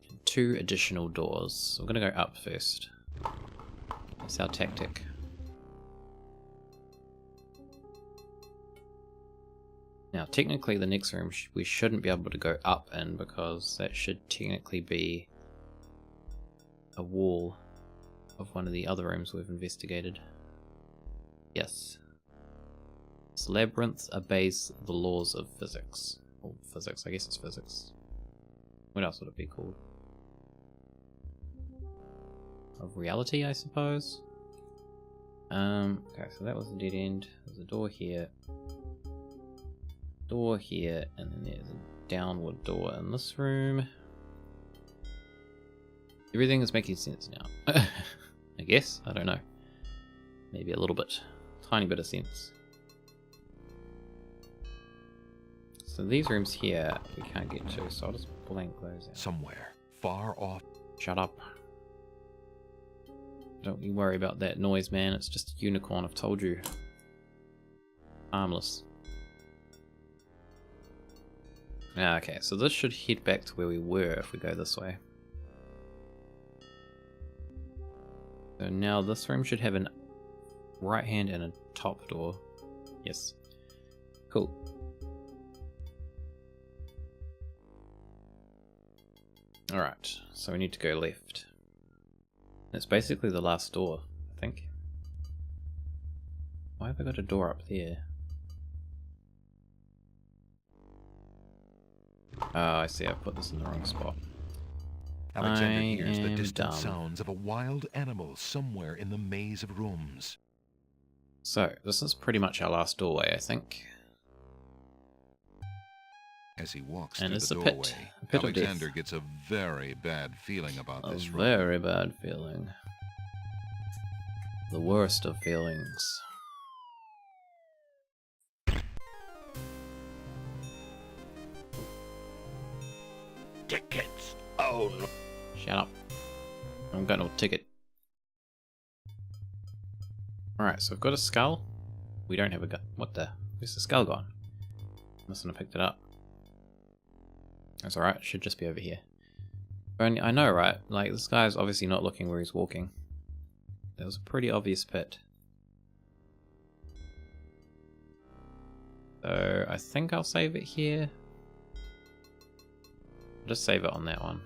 And 2 additional doors. So we're going to go up first. That's our tactic. Now, technically, the next room we shouldn't be able to go up in because that should technically be a wall of one of the other rooms we've investigated. Yes. This labyrinth obeys the laws of physics. Or physics, I guess it's physics. What else would it be called? Of reality, I suppose? Okay, so that was the dead end. There's a door here, and then there's a downward door in this room. Everything is making sense now. I guess, I don't know. Maybe a little bit, tiny bit of sense. So these rooms here we can't get to, so I'll just blank those out. Somewhere, far off. Shut up. Don't you worry about that noise, man. It's just a unicorn, I've told you. Harmless. Okay, so this should head back to where we were if we go this way. So now this room should have a right hand and a top door. Yes. Cool. Alright, so we need to go left. It's basically the last door, I think. Why have I got a door up there? Oh, I see, I've put this in the wrong spot. Alexander hears the am distant dumb. sounds of a wild animal somewhere in the maze of rooms. So, this is pretty much our last doorway, I think. As he walks And through it's the a doorway, pit of Alexander death. gets a very bad feeling about A this room. very bad feeling. The worst of feelings. Tickets. Oh no. Shut up. I haven't got no ticket. Alright, so we've got a skull. We don't have a gun. What the? Where's the skull gone? Mustn't have picked it up. That's alright, it should just be over here. Only, I know, right? Like, this guy's obviously not looking where he's walking. That was a pretty obvious pit. So, I think I'll save it here. I'll just save it on that one.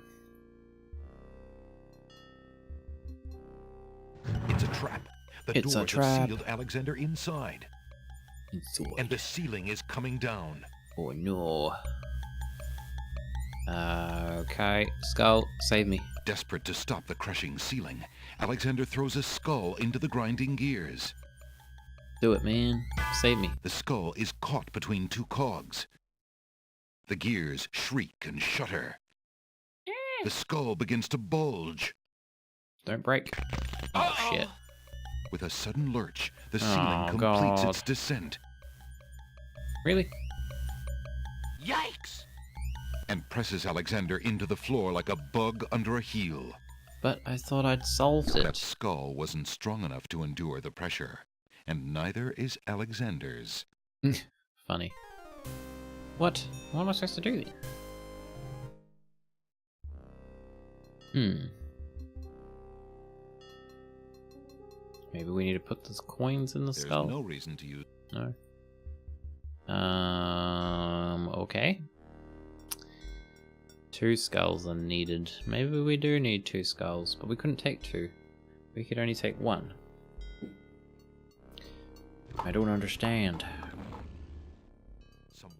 It's a trap. The It's a doors trap. have sealed Alexander inside. And the ceiling is coming down. Oh no. Okay, skull, save me. Desperate to stop the crushing ceiling, Alexander throws a skull into the grinding gears. Do it, man. Save me. The skull is caught between two cogs. The gears shriek and shudder. The skull begins to bulge. Don't break. Oh shit. With a sudden lurch, the Oh, ceiling completes God. its descent Really? Yikes! and presses Alexander into the floor like a bug under a heel. But I thought I'd solved That it. skull wasn't strong enough to endure the pressure, and neither is Alexander's. Funny. What? What am I supposed to do then? Maybe we need to put those coins in the There's skull? no reason to use. No. Okay. 2 skulls are needed. Maybe we do need 2 skulls, but we couldn't take 2. We could only take 1. I don't understand.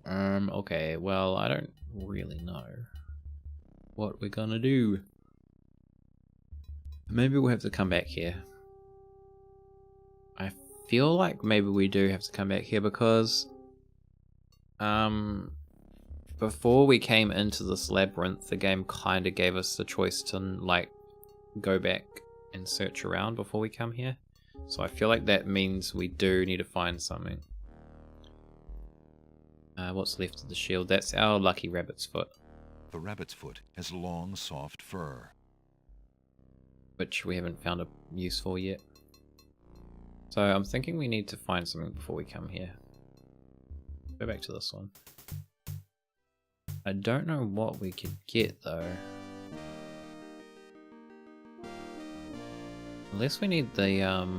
Okay, well, I don't really know what we're gonna do. Maybe we'll have to come back here. I feel like maybe we do have to come back here because before we came into this labyrinth, the game kind of gave us the choice to like go back and search around before we come here. So I feel like that means we do need to find something. What's left of the shield? That's our lucky rabbit's foot, The rabbit's foot has long, soft fur. which we haven't found a use for yet. So I'm thinking we need to find something before we come here. Go back to this one. I don't know what we could get though. Unless we need the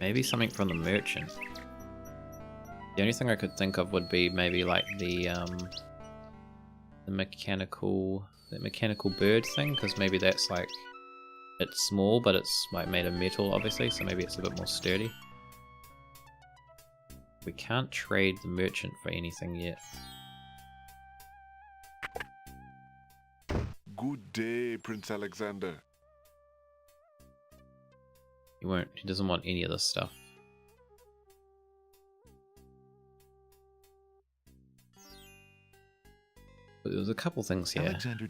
maybe something from the merchant. The only thing I could think of would be maybe like the mechanical bird thing, because maybe that's like, it's small but it's like made of metal obviously, so maybe it's a bit more sturdy. We can't trade the merchant for anything yet. Good day, Prince Alexander. He doesn't want any of this stuff. But there's a couple things here. Alexander,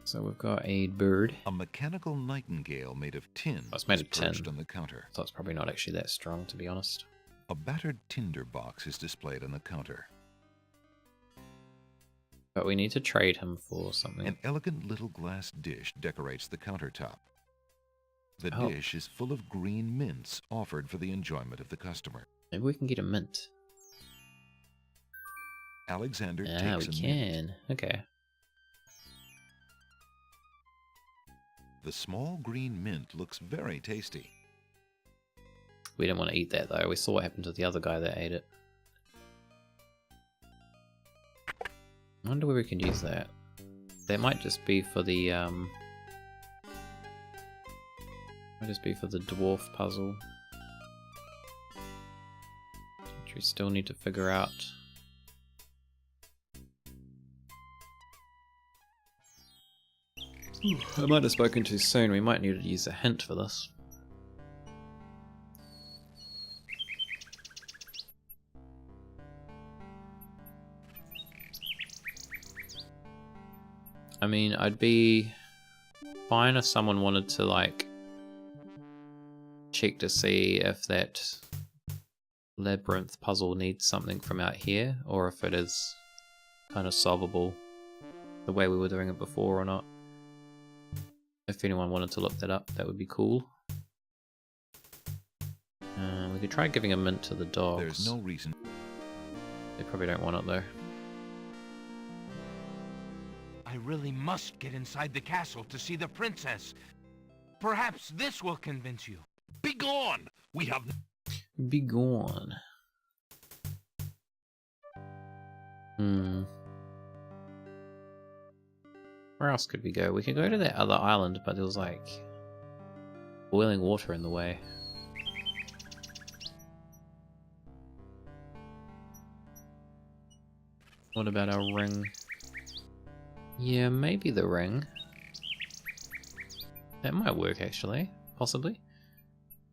So we've got a bird. a mechanical nightingale made of tin, Oh, it's made is of tin. perched on the counter. So it's probably not actually that strong, to be honest. A battered tinder box is displayed on the counter. But we need to trade him for something. An elegant little glass dish decorates the countertop. The Oh. dish is full of green mints offered for the enjoyment of the customer. Maybe we can get a mint. Alexander Ah, takes we a mint. can. Okay. The small green mint looks very tasty. We didn't want to eat that though. We saw what happened to the other guy that ate it. I wonder where we can use that. That might just be for the might just be for the dwarf puzzle. Which we still need to figure out. I might have spoken too soon. We might need to use a hint for this. I mean, I'd be fine if someone wanted to, like, check to see if that labyrinth puzzle needs something from out here, or if it is kind of solvable the way we were doing it before or not. If anyone wanted to look that up, that would be cool. We could try giving a mint to the dogs. There's no reason. They probably don't want it though. I really must get inside the castle to see the princess. Perhaps this will convince you. Begone! We have Be gone. Where else could we go? We could go to that other island, but there was like boiling water in the way. What about our ring? Yeah, maybe the ring. That might work actually, possibly.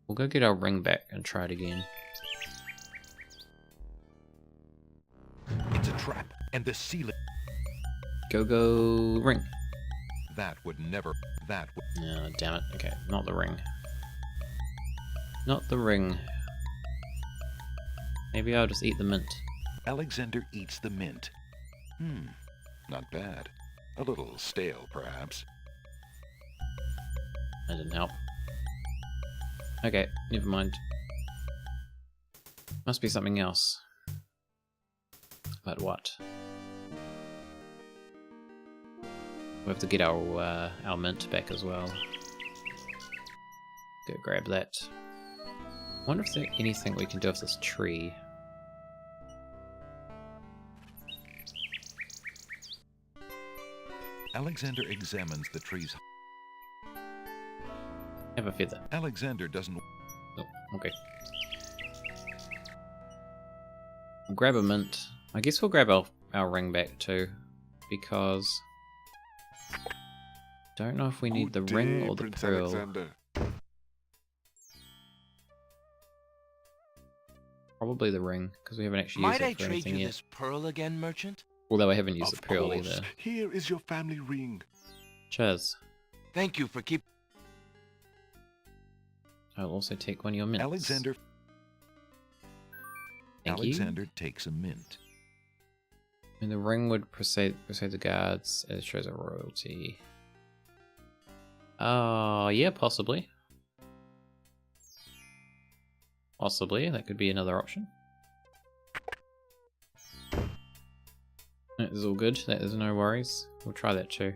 We'll go get our ring back and try it again. It's a trap, and the ceiling. Go ring. That would never. That would. No, damn it. Okay, not the ring. Not the ring. Maybe I'll just eat the mint. Alexander eats the mint. Not bad. A little stale, perhaps. That didn't help. Okay, never mind. Must be something else. But what? We have to get our mint back as well. Go grab that. Wonder if there's anything we can do with this tree. Alexander examines the tree's. Have a feather. Alexander doesn't. Oh, okay. We'll grab a mint. I guess we'll grab our ring back too, because don't know if we need the Good ring day, or the Prince pearl. Alexander. Probably the ring, because we haven't actually Might used I it for trade anything you yet. this pearl again, merchant? Although I haven't used Of the pearl course. either. Here is your family ring. Cheers. Thank you for keeping. I'll also take one of your mints. Alexander. Thank Alexander takes a mint. you. And the ring would persuade the guards as shows a royalty. Yeah, possibly. Possibly, that could be another option. That is all good, that is no worries. We'll try that too.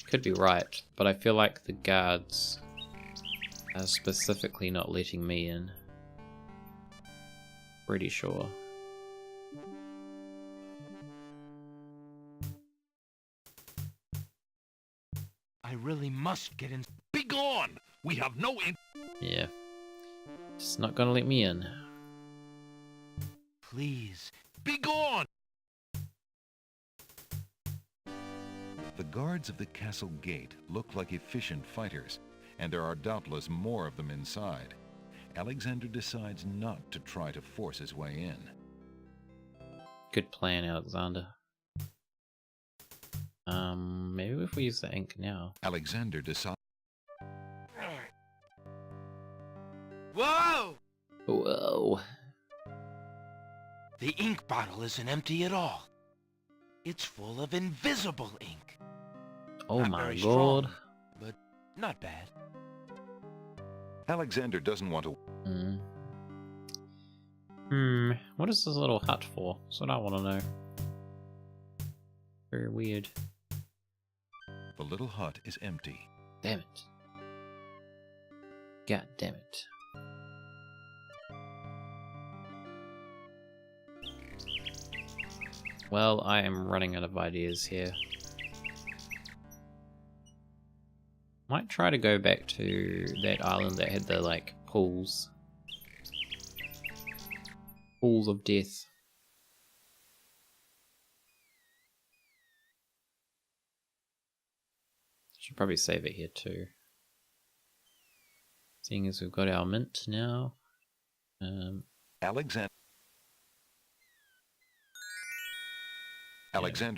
Could be right, but I feel like the guards are specifically not letting me in. Pretty sure. I really must get in. begone! We have no Yeah. Just not gonna let me in. Please, be gone! The guards of the castle gate look like efficient fighters, and there are doubtless more of them inside. Alexander decides not to try to force his way in. Good plan, Alexander. Maybe if we use the ink now. Alexander decides. Whoa! Whoa. The ink bottle isn't empty at all. It's full of invisible ink. Oh Not my very god. strong, but not bad. Alexander doesn't want to. What is this little hut for? That's what I want to know. Very weird. The little hut is empty. Damn it. God damn it. Well, I am running out of ideas here. Might try to go back to that island that had the, like, pools. Pools of death. Should probably save it here too. Seeing as we've got our mint now. Alexander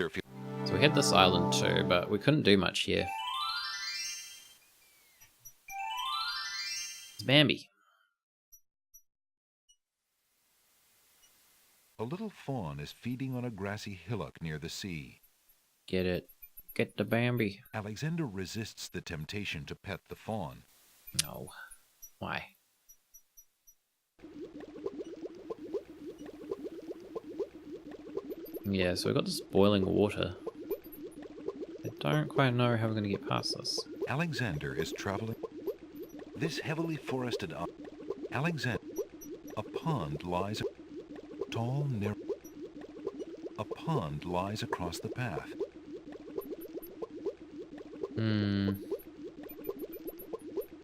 feels. So we had this island too, but we couldn't do much here. It's Bambi. A little fawn is feeding on a grassy hillock near the sea. Get it. Get the Bambi. Alexander resists the temptation to pet the fawn. No. Why? Yeah, so we've got this boiling water. I don't quite know how we're going to get past this. Alexander is traveling. This heavily forested Alexander. A pond lies. Tall, narrow. A pond lies across the path.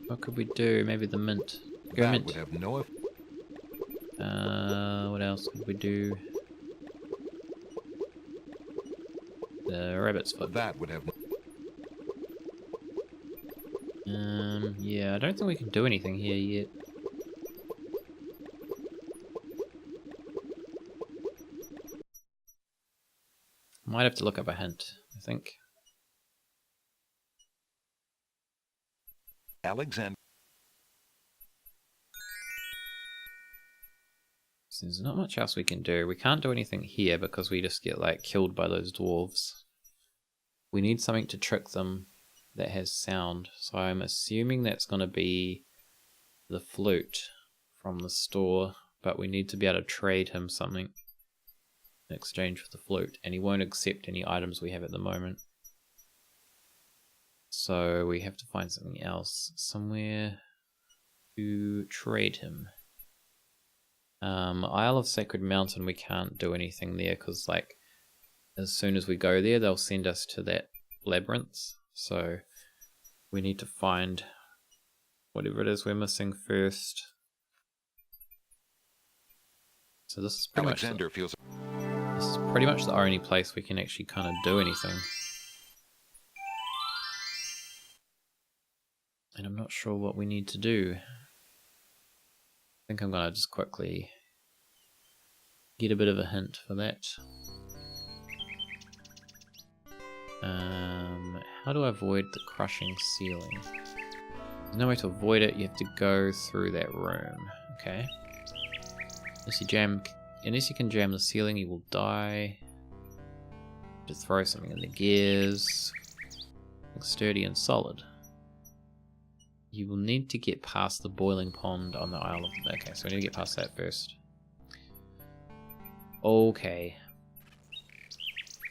What could we do? Maybe the mint. Go That mint. would have no. What else could we do? The rabbit's foot. That would have. Yeah, I don't think we can do anything here yet. Might have to look up a hint, I think. Alexander. So there's not much else we can do. We can't do anything here because we just get like killed by those dwarves. We need something to trick them that has sound. So I'm assuming that's going to be the flute from the store, but we need to be able to trade him something in exchange for the flute, and he won't accept any items we have at the moment. So we have to find something else, somewhere to trade him. Isle of Sacred Mountain, we can't do anything there because, like, as soon as we go there, they'll send us to that labyrinth. So we need to find whatever it is we're missing first. So this is pretty Alexander feels. This is pretty much the only place we can actually kind of do anything. And I'm not sure what we need to do. I think I'm gonna just quickly get a bit of a hint for that. How do I avoid the crushing ceiling? There's no way to avoid it, you have to go through that room. Okay. Unless you can jam the ceiling, you will die. Just throw something in the gears. Looks sturdy and solid. You will need to get past the boiling pond on the Isle of... Okay, so we need to get past that first. Okay.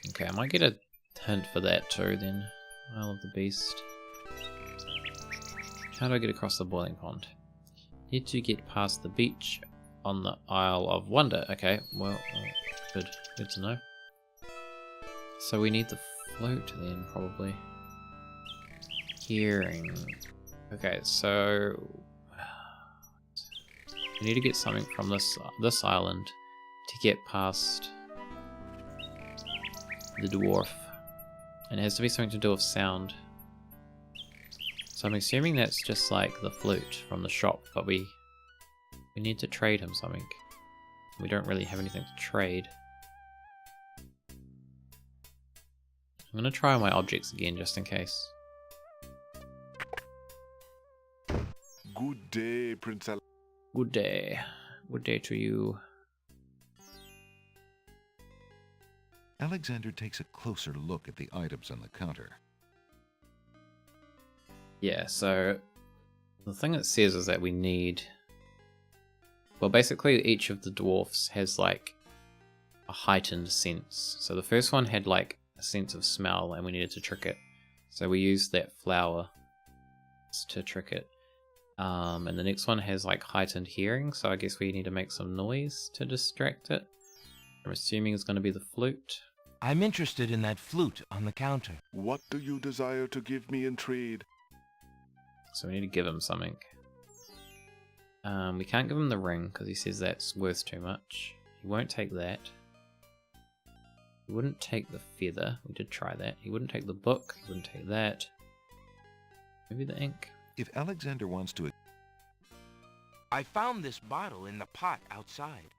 Okay, I might get a hint for that too then. Isle of the Beast. How do I get across the boiling pond? Need to get past the beach on the Isle of Wonder. Okay, well, good to know. So we need the float then, probably. Hearing. Okay, so we need to get something from this island to get past the dwarf. And it has to be something to do with sound. So I'm assuming that's just like the flute from the shop, but we need to trade him something. We don't really have anything to trade. I'm gonna try my objects again just in case. Good day, Prince Al. Good day. Good day to you. Alexander takes a closer look at the items on the counter. Yeah, so the thing it says is that we need... Well, basically each of the dwarfs has like a heightened sense. So the first one had like a sense of smell and we needed to trick it. So we used that flower to trick it. And the next one has like heightened hearing, so I guess we need to make some noise to distract it. I'm assuming it's going to be the flute. I'm interested in that flute on the counter. What do you desire to give me in trade? So we need to give him something. We can't give him the ring because he says that's worth too much. He won't take that. He wouldn't take the feather. We did try that. He wouldn't take the book. He wouldn't take that. Maybe the ink. If Alexander wants to... I found this bottle in the pot outside.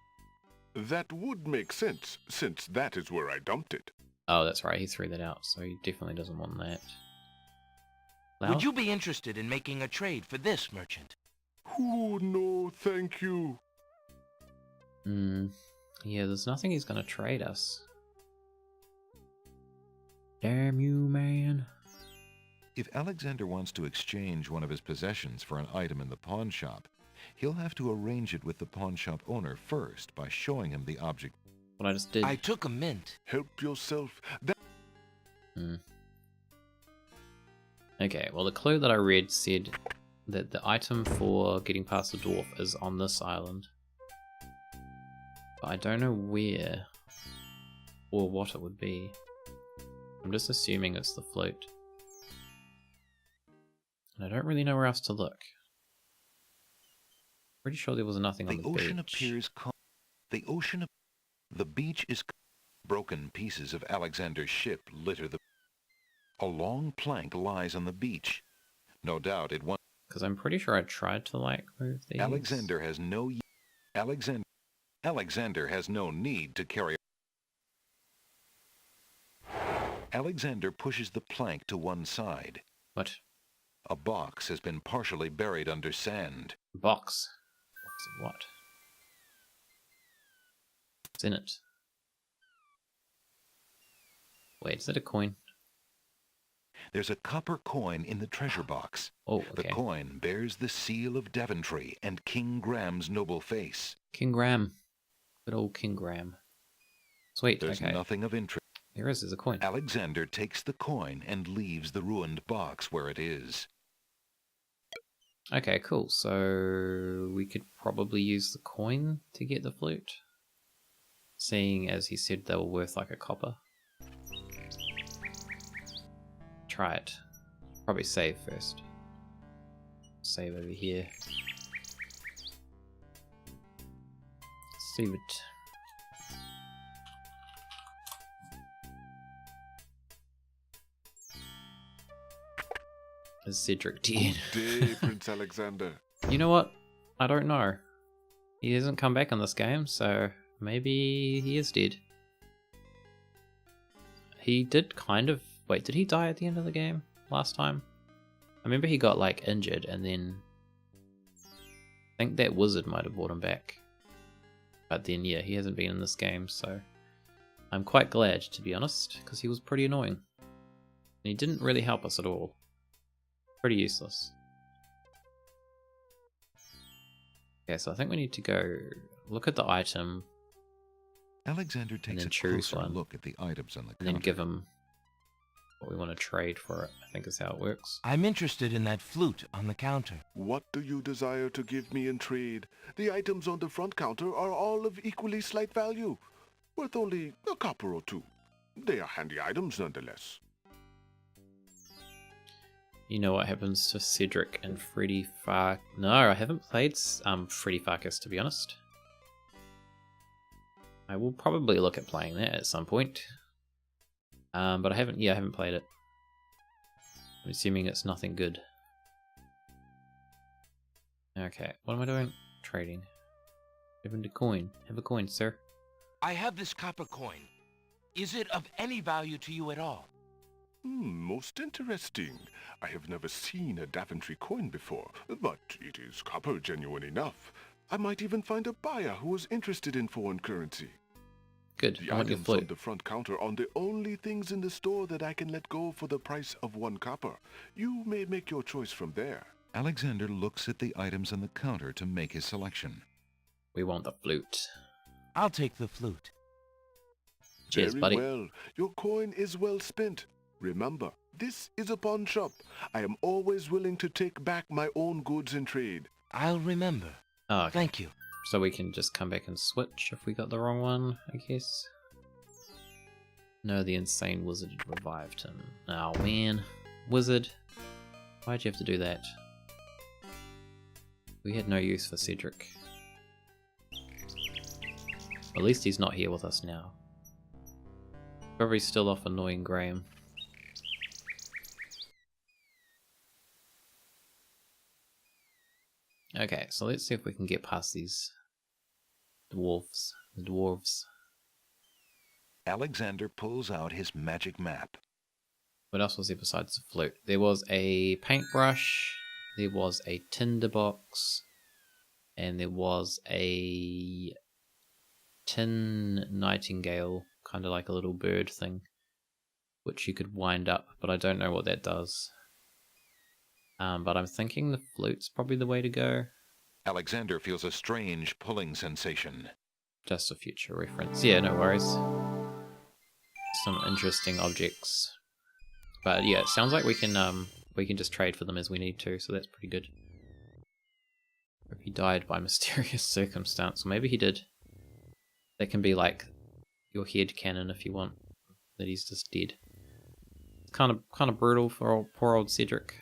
That would make sense, since that is where I dumped it. Oh, that's right. He threw that out, so he definitely doesn't want that. Loud? Would you be interested in making a trade for this, merchant? Oh, no, thank you. Yeah, there's nothing he's gonna trade us. Damn you, man. If Alexander wants to exchange one of his possessions for an item in the pawn shop, he'll have to arrange it with the pawn shop owner first by showing him the object. What I just did. I took a mint. Help yourself. Okay, well the clue that I read said that the item for getting past the dwarf is on this island. But I don't know where or what it would be. I'm just assuming it's the flute. And I don't really know where else to look. Pretty sure there was nothing on the ocean beach. appears calm. The beach is broken pieces of Alexander's ship litter the... A long plank lies on the beach. No doubt it once... Because I'm pretty sure I tried to like move these. Alexander has no need to carry... Alexander pushes the plank to one side. What? A box has been partially buried under sand. Box? Box of what? What's in it? Wait, is that a coin? There's a copper coin in the treasure box. Oh, okay. The coin bears the seal of Daventry and King Graham's noble face. King Graham. Good old King Graham. Sweet, There's okay. nothing of interest. There's a coin. Alexander takes the coin and leaves the ruined box where it is. Okay, cool. So we could probably use the coin to get the flute. Seeing as he said they were worth like a copper. Try it. Probably save first. Save over here. Save it. Is Cedric dead? Good day, Prince Alexander. You know what? I don't know. He hasn't come back in this game, so maybe he is dead. He did kind of... Wait, did he die at the end of the game last time? I remember he got like injured and then... I think that wizard might have brought him back. But then yeah, he hasn't been in this game, so... I'm quite glad, to be honest, because he was pretty annoying. And he didn't really help us at all. Pretty useless. Okay, so I think we need to go look at the item. Alexander takes a choose closer one. look at the items on the And counter. then give him what we want to trade for it, I think is how it works. I'm interested in that flute on the counter. What do you desire to give me in trade? The items on the front counter are all of equally slight value, worth only a copper or two. They are handy items nonetheless. You know what happens to Cedric and Freddy Fark? No, I haven't played Freddy Farkas, to be honest. I will probably look at playing that at some point. But I haven't played it. I'm assuming it's nothing good. Okay, what am I doing? Trading. Having a coin. Have a coin, sir. I have this copper coin. Is it of any value to you at all? Most interesting. I have never seen a Daventry coin before, but it is copper genuine enough. I might even find a buyer who is interested in foreign currency. Good, The I want your items on flute. the front counter are the only things in the store that I can let go for the price of 1 copper. You may make your choice from there. Alexander looks at the items on the counter to make his selection. We want the flute. I'll take the flute. Cheers, Very buddy. well. Your coin is well spent. Remember, this is a pawn shop. I am always willing to take back my own goods in trade. I'll remember. Oh, okay. Thank you. So we can just come back and switch if we got the wrong one, I guess. No, the insane wizard revived him. Oh man. Wizard. Why'd you have to do that? We had no use for Cedric. At least he's not here with us now. Probably still off annoying Graham. Okay, so let's see if we can get past these dwarves. The dwarves. Alexander pulls out his magic map. What else was there besides the flute? There was a paintbrush, there was a tinderbox, and there was a tin nightingale, kind of like a little bird thing, which you could wind up, but I don't know what that does. But I'm thinking the flute's probably the way to go. Alexander feels a strange pulling sensation. Just a future reference. Yeah, no worries. Some interesting objects. But yeah, it sounds like we can just trade for them as we need to, so that's pretty good. If he died by mysterious circumstance, or maybe he did. That can be like your head canon if you want, that he's just dead. It's kind of brutal for poor old Cedric,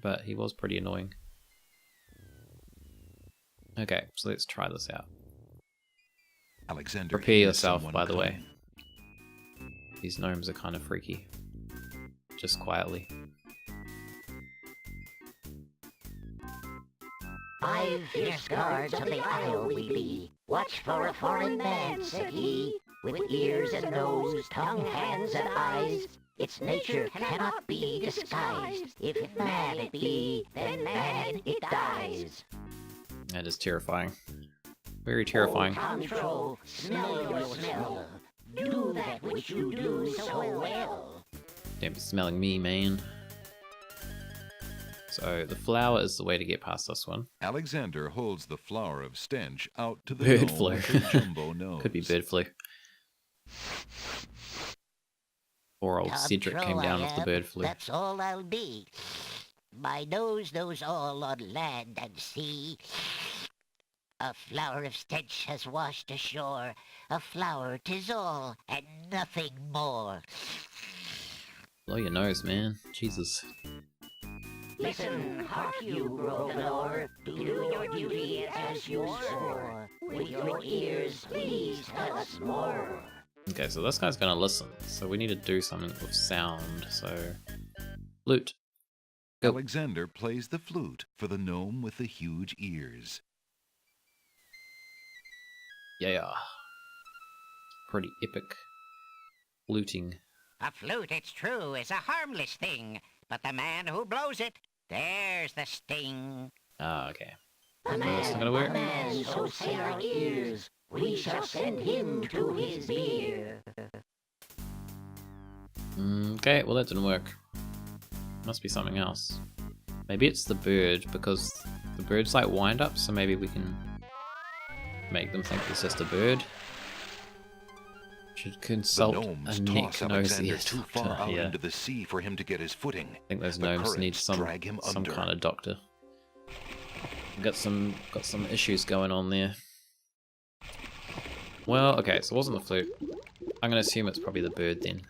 but he was pretty annoying. Okay, so let's try this out. Alexander Prepare hears yourself, someone by the way. coming. These gnomes are kind of freaky. Just quietly. 5 fierce guards of the isle we be. Watch for a foreign man, said he, with ears and nose, tongue, hands, and eyes. Its nature cannot be disguised. If mad it be, then mad it dies. That is terrifying. Very terrifying. Control, smell your smell. Do that which you do so well. Don't be smelling me, man. So the flower is the way to get past this one. Alexander holds the flower of stench out to the Bird gnome flu. with a jumbo nose. Could be bird flu. Poor old Cedric came down with the bird flu. That's all I'll be. My nose knows all on land and sea. A flower of stench has washed ashore. A flower 'tis all, and nothing more. Blow your nose, man. Jesus. Listen, hark you, broken oar. Do your duty as you swore. With your ears, please tell us more. Okay, so this guy's gonna listen. So we need to do something with sound. So, flute. Go. Alexander plays the flute for the gnome with the huge ears. Yeah. Pretty epic. Fluting. A flute, it's true, is a harmless thing, but the man who blows it, there's the sting. Ah, okay. A That's not gonna work. a man, so say our ears, we shall send him to his beer. Okay, well that didn't work. Must be something else. Maybe it's the bird, because the bird's like wind-up, so maybe we can make them think it's just a bird. Should The consult gnomes a toss Alexander neck-nosy too far out yeah. into the sea for him to get his footing. I think those The gnomes need currents some drag him under. kind of doctor. Got some issues going on there. Well, okay, so it wasn't the flute. I'm gonna assume it's probably the bird then.